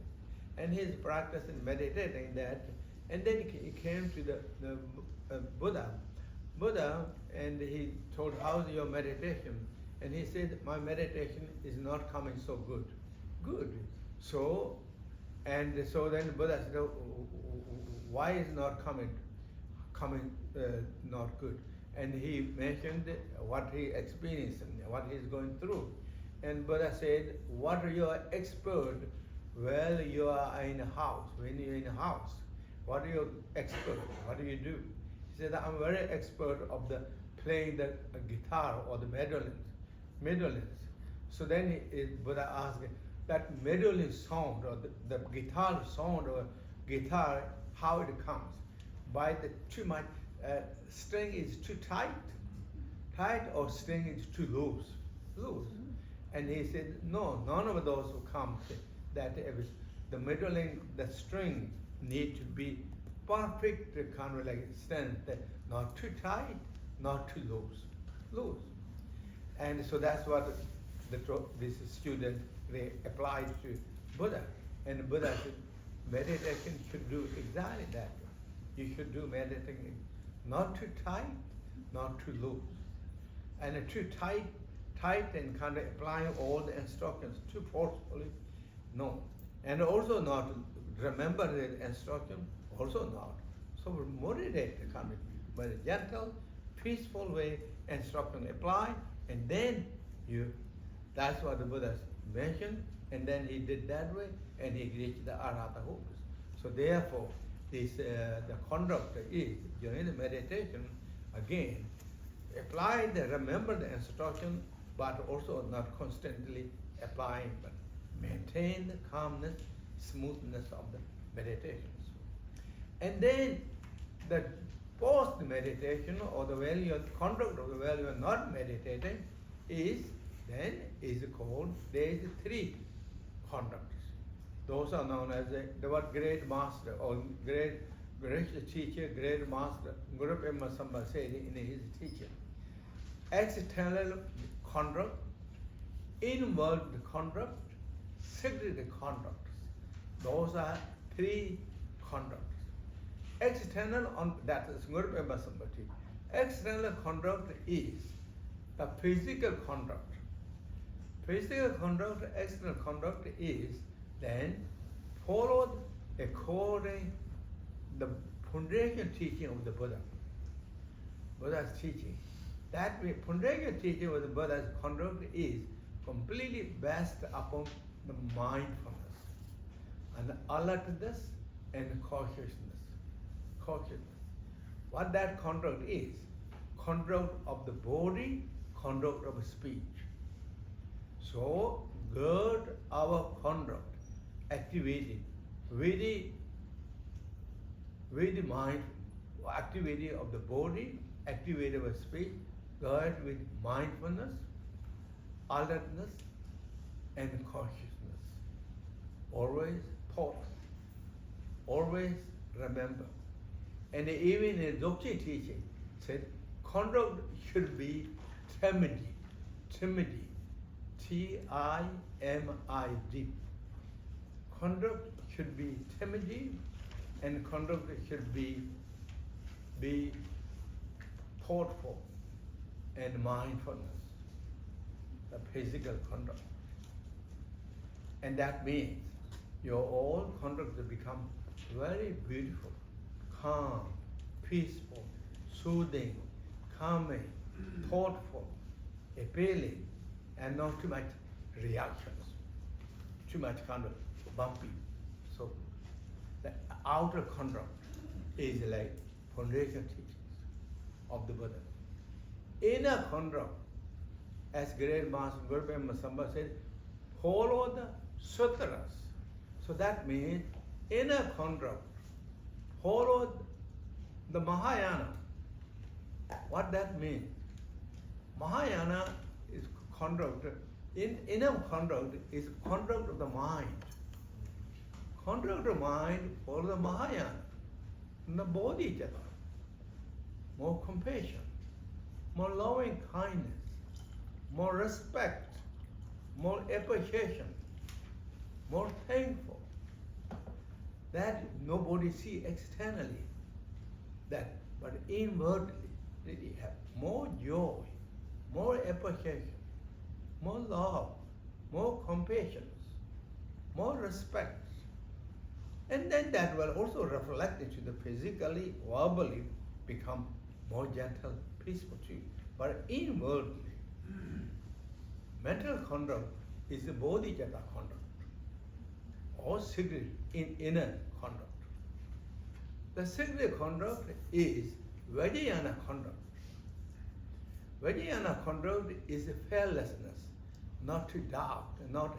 And he's practicing, meditating that, and then he came to the Buddha, and he told, how's your meditation? And he said, my meditation is not coming so good. So then Buddha said, why is not coming not good? And he mentioned what he experienced, what he's going through. And Buddha said, what are you expert? Well, you are in a house. When you're in a house, what are you expert? What do you do? He said, I'm very expert of the playing the guitar or the mandolins. So then Buddha asked, that mandolin sound or the guitar sound or guitar, how it comes? By the too much string is too tight, or string is too loose. And he said, no, none of those will come. That the mandolin, the string need to be perfect kind of like strength, not too tight, not too loose. And so that's what this student, they applied to Buddha. And Buddha said, meditation should do exactly that. You should do meditation not too tight, not too loose. And too tight and kind of applying all the instructions too forcefully, no. And also not remember the instruction, also not. So moderate kind of, but a gentle, peaceful way instruction apply, and then that's what the Buddha mentioned, and then he did that way, and he reached the Arhata hopes. So therefore, this the conduct is during the meditation, again, remember the instruction, but also not constantly applying, but maintain the calmness, smoothness of the meditations. And then the post-meditation, or the while you conduct of the while you are not meditating, is called, there is 3 conducts. Those are known as the word great master or great teacher, great master. Guru Pema said in his teaching. External conduct, inward conduct, secret conduct. Those are 3 conducts. External, that is Guru Pema Sambhati. External conduct is the physical conduct. Physical conduct, external conduct is then followed according the foundation teaching of the Buddha. Buddha's teaching. That way, Pundarika teaching with the Buddha's conduct is completely based upon the mindfulness and alertness and consciousness. What that conduct is, conduct of the body, conduct of speech. So, gird our conduct, activating with the mind, activity of the body, activity of speech, gird with mindfulness, alertness, and consciousness. Always thought, always remember. And even in Dzogchen teaching, said conduct should be timid, T-I-M-I-D. Conduct should be timid, and conduct should be thoughtful and mindfulness, the physical conduct. And that means your all conduct will become very beautiful, calm, peaceful, soothing, calming, thoughtful, appealing, and not too much reactions, too much kind of bumpy. So the outer conduct is like foundation teachings of the Buddha. Inner conduct, as great Master Guru Pema said, follow the sutras. So that means inner conduct, follow the Mahayana. What that means? Mahayana is conduct, inner conduct is conduct of the mind. Conduct of mind follow the Mahayana, the bodhicitta, more compassion, more loving kindness, more respect, more appreciation, more thankful. That nobody see externally, that, but inwardly really have more joy, more appreciation, more love, more compassion, more respect. And then that will also reflect into the physically, verbally become more gentle, peaceful too. But inwardly, mental conduct is the bodhicitta conduct, or secret in inner conduct. The secret conduct is Vajrayana conduct. Vajrayana conduct is fearlessness, not to doubt, not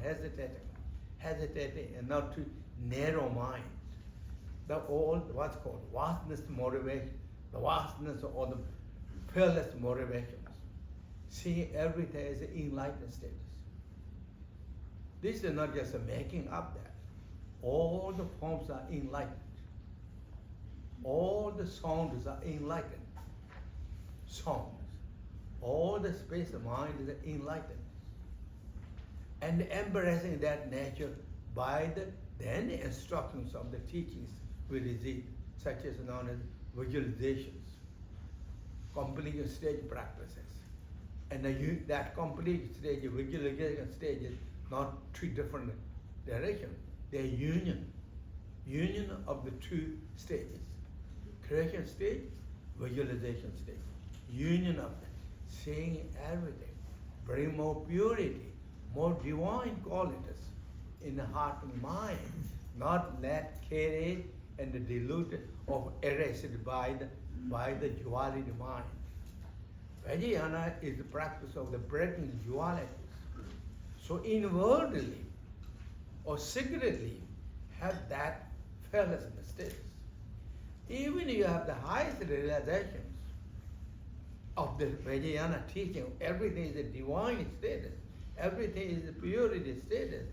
hesitating, and not to narrow mind. The old, what's called vastness motivation, the vastness or the fearless motivations. Seeing everything as an enlightened status. This is not just a making up that. All the forms are enlightened. All the sounds are enlightened. Sounds. All the space of mind is enlightened. And embracing that nature by the then instructions of the teachings we receive, such as known as visualizations, complete stage practices. And that complete stage, visualization stage is not two different directions. They're union of the two stages. Creation stage, visualization stage. Union of them, seeing everything, bring more purity, more divine qualities in the heart and mind, not let carried and deluded or erased by the duality mind. Vajrayana is the practice of the breaking dualities. So inwardly or secretly have that fearlessness status. Even if you have the highest realizations of the Vajrayana teaching, everything is a divine status, everything is a purity status,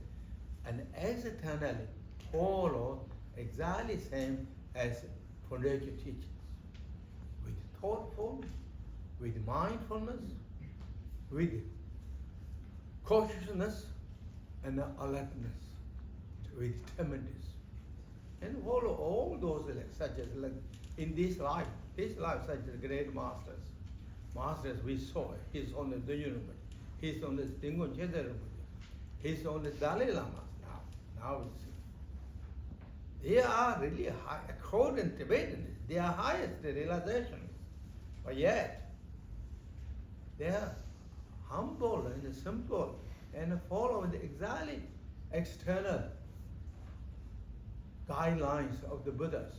and externally follow exactly same as foundation teachings. With thoughtful, with mindfulness, with cautiousness and alertness, with timidness. And follow all those such as in this life such as great masters. Masters we saw, he's on the Dudjom Rinpoche, he's on the Dudjom Rinpoche, he's on the Dalai Lama now we see. They are really high, according to Tibetans, they are highest realization. But yet, They are humble and simple and follow the exactly external guidelines of the Buddhas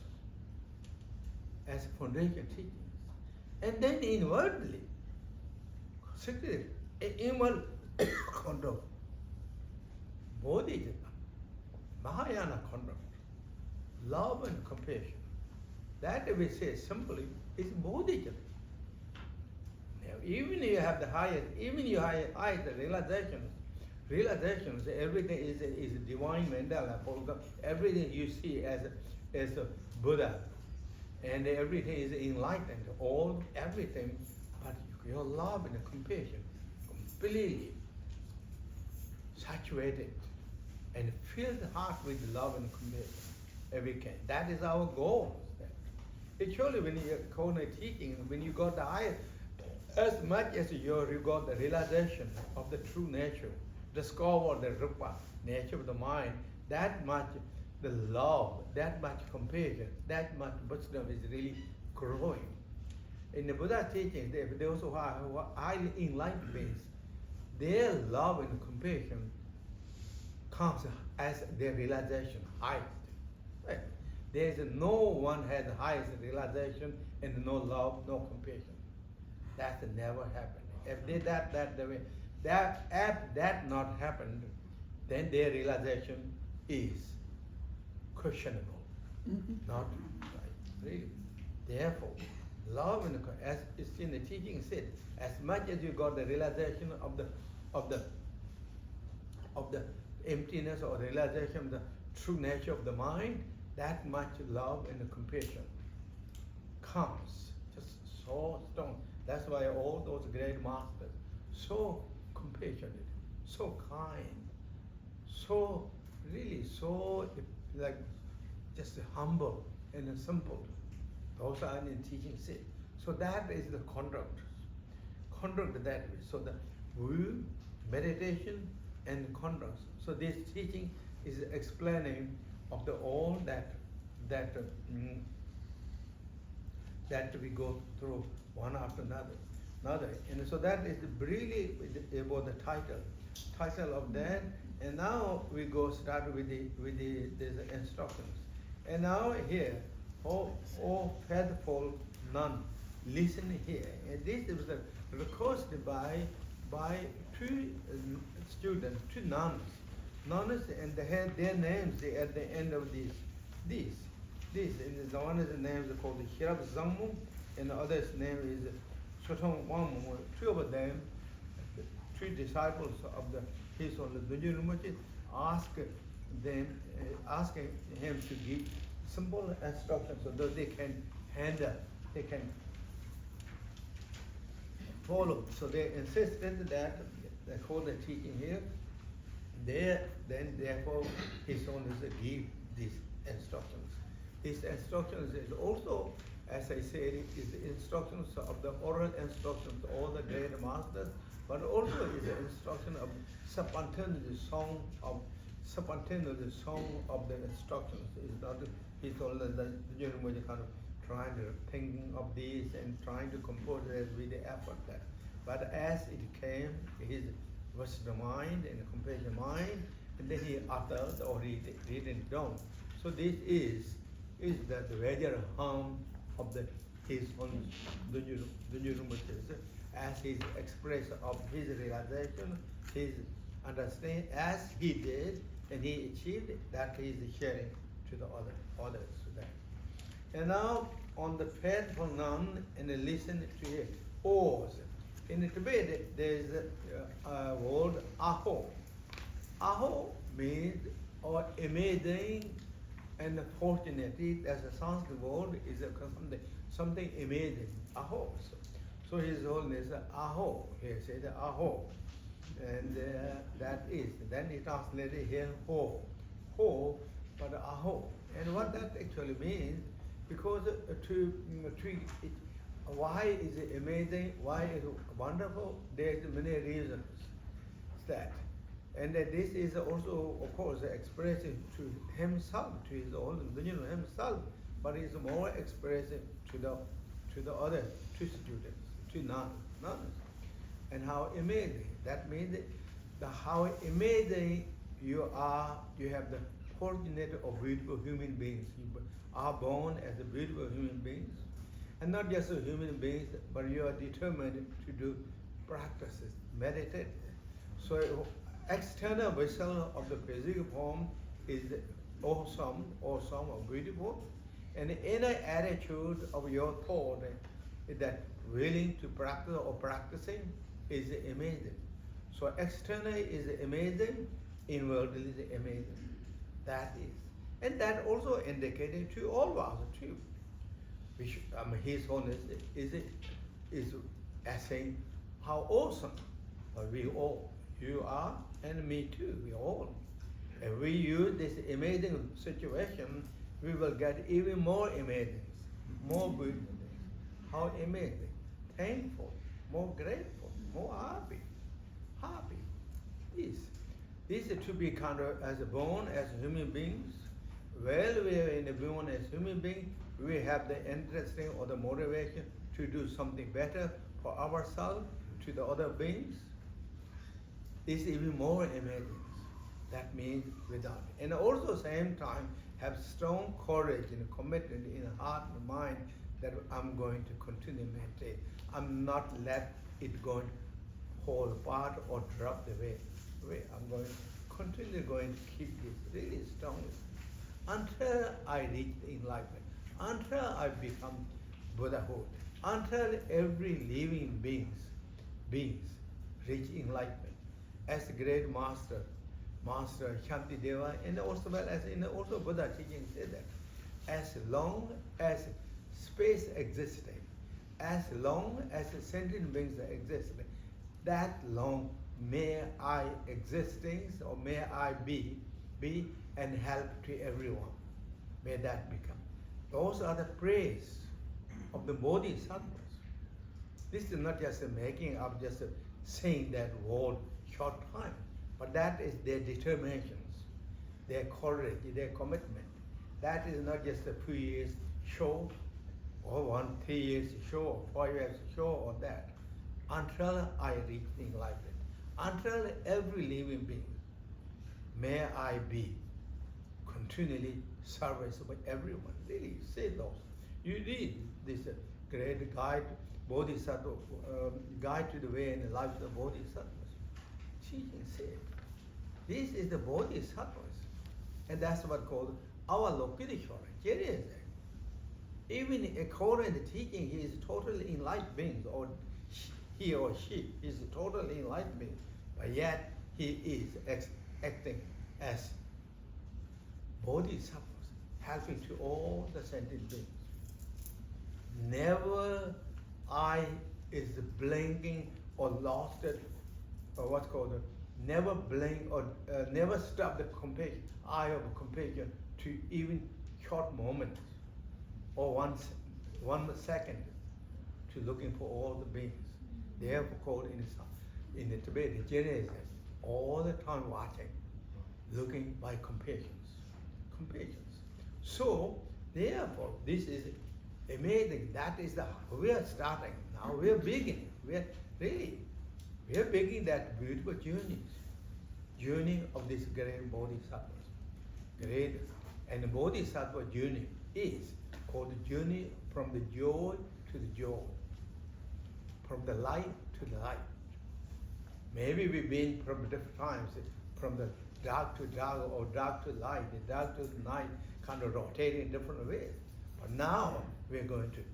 as foundation teachings. And then inwardly, secretly, inward conduct, Bodhicitta, Mahayana conduct, love and compassion. That we say simply is Bodhicitta. Now, even you have the highest, even you have highest realizations, everything is divine mandala, everything you see as a Buddha, and everything is enlightened, everything, but your love and compassion completely saturated and fill the heart with love and compassion every can. That is our goal. Actually, when you go teaching, when you got the highest, as much as you got the realization of the true nature, discover the rupa, nature of the mind, that much the love, that much compassion, that much wisdom is really growing. In the Buddha teaching, those who are highly enlightened beings, their love and compassion comes as their realization highest. Right? There is no one has the highest realization and no love, no compassion. That never happened. If they that not happened, then their realization is questionable, not right. Really. Therefore, love and as it's in the teaching said, as much as you got the realization of the emptiness or realization of the true nature of the mind, that much love and compassion comes just so strong. That's why all those great masters, so compassionate, so kind, so really so like just humble and simple. Those are in teaching said. So that is the conduct that way. So the will, meditation and conduct. So this teaching is explaining of the all that we go through one after another. And so that is really about the title of that. And now we go start with the instructions. And now here, oh faithful nun, listen here. And this was requested by two students, two nuns, and they had their names at the end of this. And the one is the name is called Hirab Zammu, and the other's name is Sotong Wangmu. Two of them, two disciples of his own Dudjom Rinpoche, asking him to give simple instructions so that they can follow. So they insisted that they hold the teaching here. Therefore, his own is to give these instructions. These instructions is also, as I said, is the instructions of the oral instructions of all the great masters, but also is the instruction of spontaneous song of the instructions. It's not he's all the Dudjom kind of trying to think of these and trying to compose it with the effort there. But as it came, his wisdom mind and compassion mind, and then he uttered or he didn't down. So this is the major harm of his own Dudjom Rinpoche, as his expression of his realization, his understanding, as he did, and he achieved it, that he is sharing to the others. And now on the faithful nun, and listen to it. O's. In Tibet, there is a word aho. Aho means or amazing and fortunate. As a Sanskrit word is something amazing. Aho. So his holiness aho. He said aho, and that is. Then he translated here ho, but aho. And what that actually means, because why is it amazing? Why is it wonderful? There's many reasons. That. And this is also, of course, expressing to himself, to his own himself, but it's more expressing to the other two students, two nuns. and how amazing. That means how amazing you are. You have the fortunate of beautiful human beings. You are born as a beautiful human beings, and not just a human beings, but you are determined to do practices, meditate. So external vessel of the physical form is awesome or beautiful, and the inner attitude of your thought is that willing to practice or practicing is amazing. So external is amazing, inwardly is amazing. That is. And that also indicated to all of us too. His Holiness is saying how awesome we all, you are and me too, we all. If we use this amazing situation, we will get even more amazing, more beautiful things. How amazing, thankful, more grateful, more happy. This is to be kind of as born as human beings. While we are born as human beings, we have the interesting or the motivation to do something better for ourselves, to the other beings. This is even more amazing. That means without. And also same time, have strong courage and commitment in heart and mind that I'm going to continue to meditate. I'm not let it go and fall apart or drop the way. I'm going to continue to keep this really strongly until I reach enlightenment, until I become Buddhahood, until every living beings reach enlightenment. As the great master Shantideva, and also well as in also Buddha teaching said that as long as space existed, as long as sentient beings existed, that long may I existing or may I be and help to everyone. May that become. Those are the praise of the Bodhisattvas. This is not just making up, just saying that word short time, but that is their determinations, their courage, their commitment. That is not just a few years show, or 3 years show, 4 years show, or that. Until I reach enlightenment, until every living being, may I be continually service of everyone. Really say those. You read this great guide, Bodhisattva, guide to the way and the life of the Bodhisattvas. Teaching said, this is the Bodhisattvas, and that's what called our Lokiteshvara. Even according to teaching, he is totally enlightened being, or he or she is totally enlightened being, but yet he is acting as Bodhisattvas, helping to all the sentient beings. Never I is blinking or lost it, or what's called never blink or never stop the compassion, eye of compassion to even short moments or 1 second to looking for all the beings. Therefore called in the Tibet, the Jene says, all the time watching, looking by compassions. So therefore this is amazing. That is we are starting now. We are beginning. We are beginning that beautiful journey of this great Bodhisattvas. Great, and the Bodhisattva journey is called the journey from the joy to the joy, from the light to the light. Maybe we've been from different times, from the dark to dark, or dark to light, the dark to the night, kind of rotating in different ways. But now we're going to,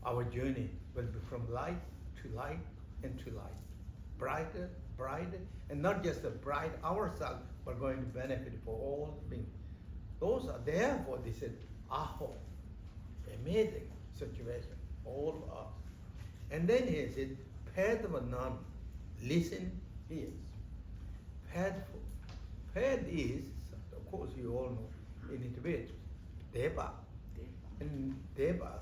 our journey will be from light to light and to light. Brighter, and not just the bright ourselves, but going to benefit for all beings. Those are therefore, they said, aho, amazing situation, all of us. And then he said, Padmanam, listen, hears. Pad is, of course you all know, in Tibet, Deva. And Deva,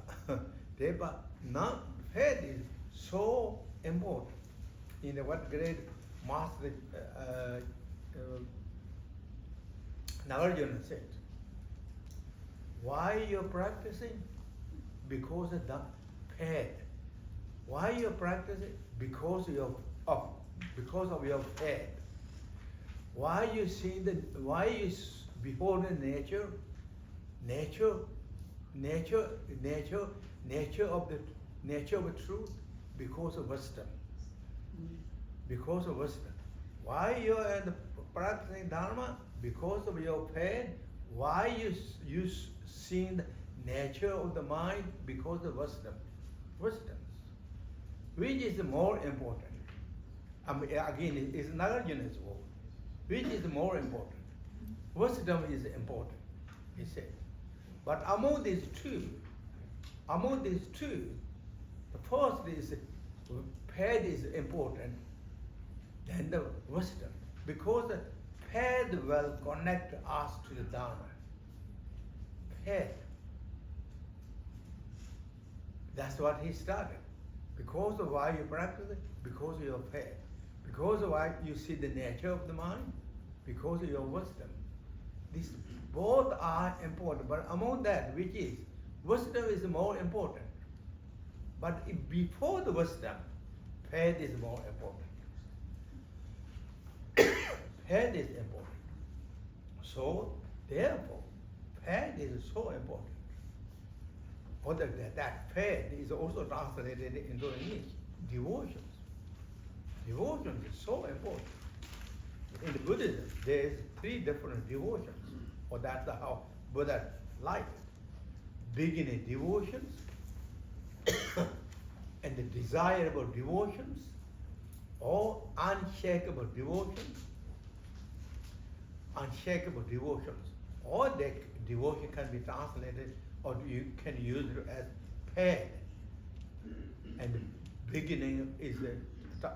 not Pad is so important. In what great master Nagarjuna said, why you're practicing? Because of the Pad. Why you're practicing? Because because of your head. Why you behold the nature of the truth? Because of wisdom. Because of wisdom. Why you are practicing Dharma? Because of your pain. Why you seeing the nature of the mind? Because of wisdom. Wisdom. Which is more important? Again, it's Nagarjuna's word. Which is more important? Wisdom is important, he said. But among these two, the first is path is important, then the wisdom. Because the path will connect us to the Dharma. Path. That's what he started. Because of why you practice it, because of your faith. Because of why you see the nature of the mind, because of your wisdom. These both are important, but among that, which is, wisdom is more important. But before the wisdom, faith is more important. Faith is important. So, therefore, faith is so important. Other than that, faith is also translated into English. Devotions. Devotion is so important. In Buddhism, there is 3 different devotions, or that's how Buddha liked it. Beginning devotions, and the desirable devotions, or unshakable devotions. Unshakable devotions. Or the devotion can be translated, or you can use it as paid. And the beginning is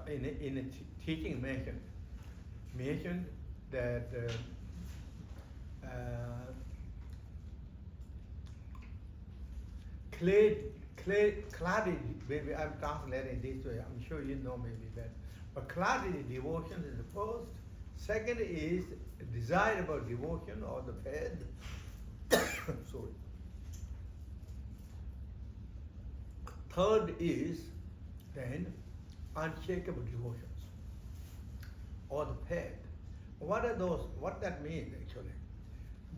in a teaching mentioned that clarity, maybe I'm translating this way, I'm sure you know maybe that. But clarity devotion is the first. Second is desirable devotion or the faith. Sorry. Third is then unshakable devotions or the faith. What are those? What that means actually?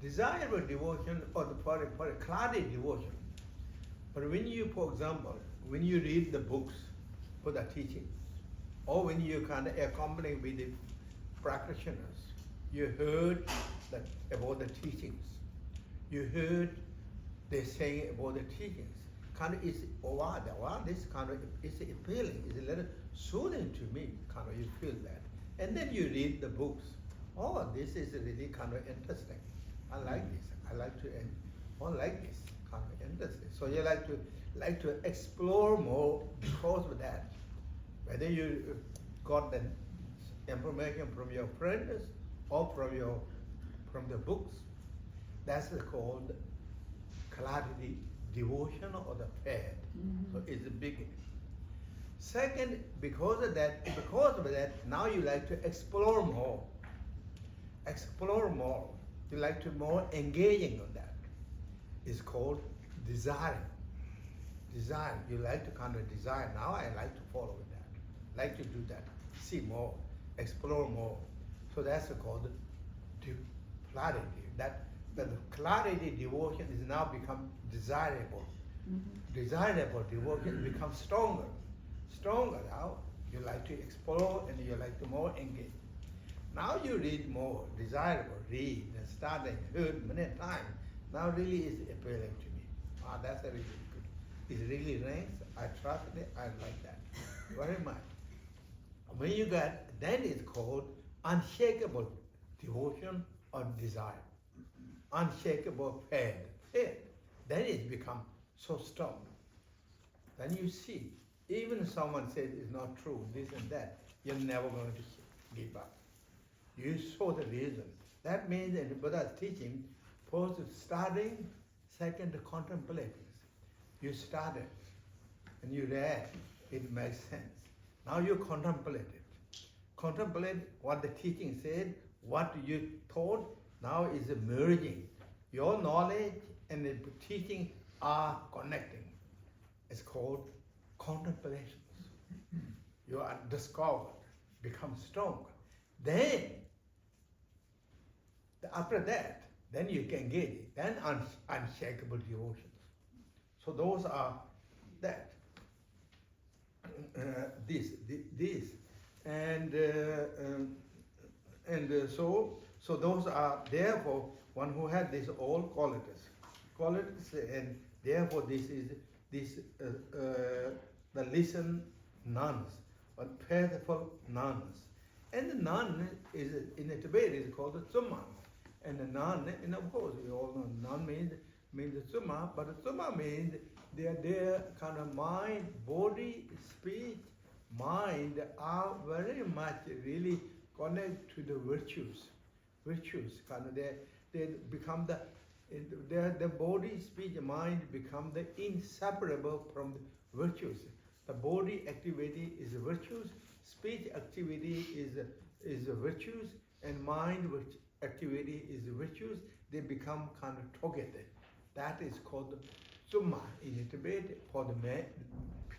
Desirable devotion or for a clarity devotion. But when you, for example, when you read the books for the teaching, or when you kind of accompany with the practitioners, you heard that about the teachings. You heard they saying about the teachings. Kind of is this kind of is appealing, is a little soothing to me. Kind of you feel that, and then you read the books. Oh, this is really kind of interesting. I like this. I like to like this kind of interesting. So you like to explore more because of that. Whether you got the information from your friends or from the books, that's called clarity devotion or the faith. So it's a big. Second, because of that, now you like to explore more. Explore more. You like to more engaging on that. It's called desiring. Desire. You like to kind of desire. Now I like to follow with that. Like to do that. See more. Explore more. So that's called clarity. That the clarity devotion is now become desirable. Desirable devotion becomes stronger. Stronger now. You like to explore and you like to more engage. Now you read more, desirable, read and starting, heard many times. Now really is appealing to me. That's really good. It really rings. I trust it. I like that very much. When you get, then it's called unshakable devotion or desire. Unshakable faith. Then it becomes so strong. Then you see, even if someone says it's not true, this and that, you're never going to give up. You saw the reason. That means in the Buddha's teaching, first starting, second contemplating. You started and you read, it makes sense. Now you contemplate it. Contemplate what the teaching said, what you taught, now is merging. Your knowledge and the teaching are connecting. It's called contemplations. You are discovered. becomes strong. Then, after that, then you can get it. Then unshakable devotions. So those are that. This, so those are therefore one who had these all qualities, and therefore this is the listen nuns, but faithful nuns, and the nun is in Tibet is called the Tsuma, and the nun, and of course we all know nun means Tsuma, but Tsuma means their kind of mind, body, speech, mind are very much really connected to the virtues. Kind of they become the body, speech, mind become the inseparable from the virtues. The body activity is virtues, speech activity is virtues, and mind activity is virtues. They become kind of together. That is called Tsuma in Tibet. For the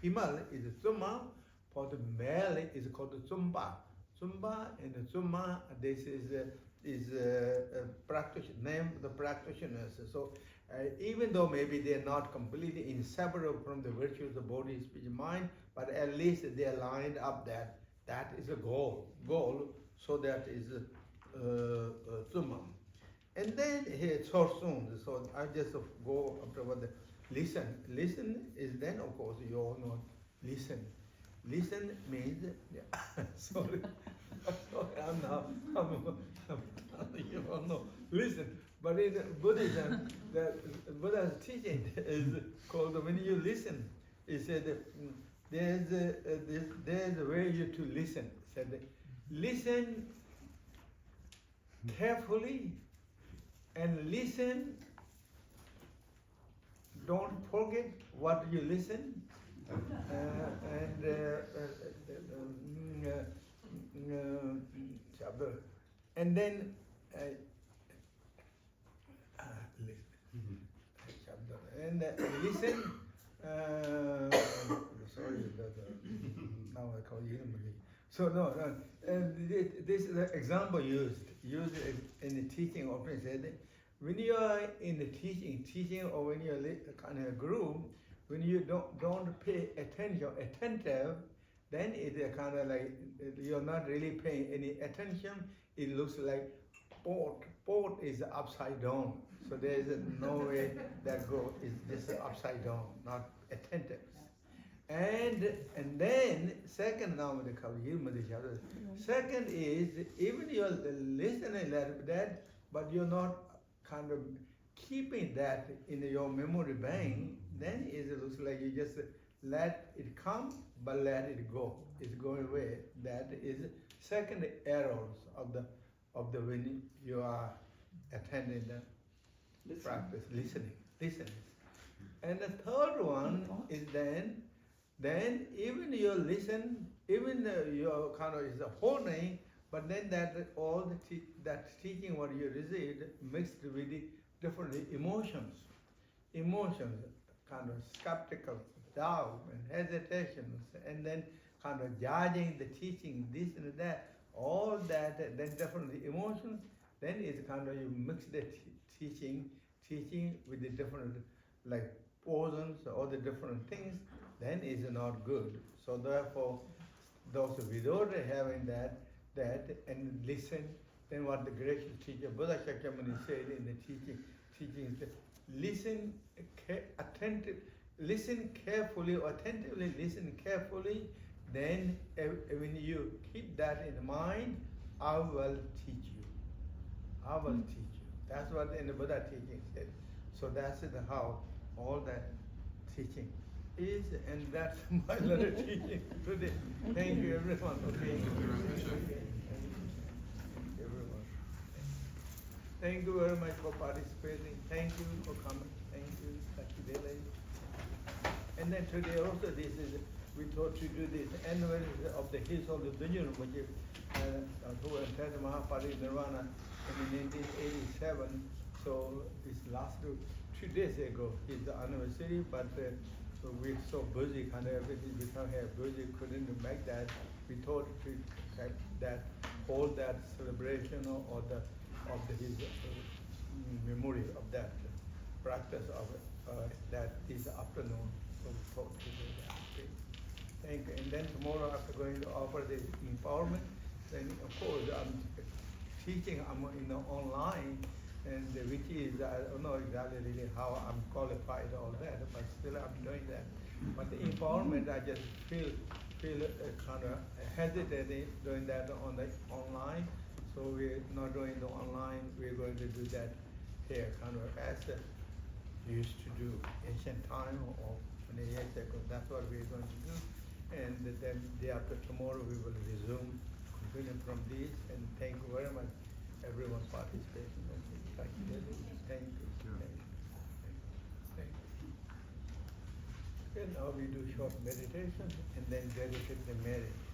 female is Tsuma, for the male is called Tsumba. Tsumba and Tsuma, this is name of the practitioners. So even though maybe they're not completely inseparable from the virtues of body, speech, mind, but at least they're lined up that is a goal. So that is Tsuma. And then here Chosun. So I just go after what the listen. Listen is then, of course, you all know listen. Listen means, sorry, you all know, listen. But in Buddhism, the Buddha's teaching is called when you listen. He said there's a way you to listen. He said listen carefully and listen. Don't forget what you listen. And then listen. Sorry, now I call you. So no. This is the example used in the teaching. Often said, when you are in the teaching, or when you're kind of group, when you don't pay attentive, then it's kind of like you're not really paying any attention. It looks like boat is upside down. So there's no way that go is just upside down, not attentive. And then second now second is even you're listening that, but you're not kind of keeping that in your memory bank, then it looks like you just let it come, but let it go. It's going away. That is second errors of the when you are attending the practice, listening. And the third one is then even you listen, even your kind of is a holding, but then that all that teaching what you received mixed with the different emotions, kind of skeptical, doubt and hesitations, and then kind of judging the teaching, this and that, all that, then different emotions, then it's kind of you mix the teaching with the different like portions, all the different things, then it's not good. So therefore, those without having that and listen, then what the gracious teacher Buddha Shakyamuni said in the teaching is listen carefully, attentively listen carefully, then when you keep that in mind, I will teach you. That's what in the Buddha teaching said. So that's how all that teaching is, and that's my little teaching today. Thank you everyone for being here. Thank you very much for participating. Thank you for coming. Thank you, Sakidele. And then today also we thought to do this annual of the Hills of the Dudjom Rinpoche, who entered Mahaparinirvana in 1987. So this last 2 days ago is the anniversary, but we're so busy, kind of everything become here busy, couldn't make that. We thought to hold that celebration or his memory of that practice of that this afternoon. So we thought to do that. Okay. Thank you. And then tomorrow after going to offer the empowerment, then of course I'm teaching online, and which is I don't know exactly really how I'm qualified all that, but still I'm doing that. But the empowerment, I just feel kind of hesitating doing that on the online. So we're not doing the online. We're going to do that here, kind of as we used to do ancient time or many years ago. That's what we're going to do. And then day after tomorrow we will resume, continue from this. And thank you very much, everyone participating. Thank you. Thank you. Thank you. Okay, now we do short meditation and then dedicate the marriage.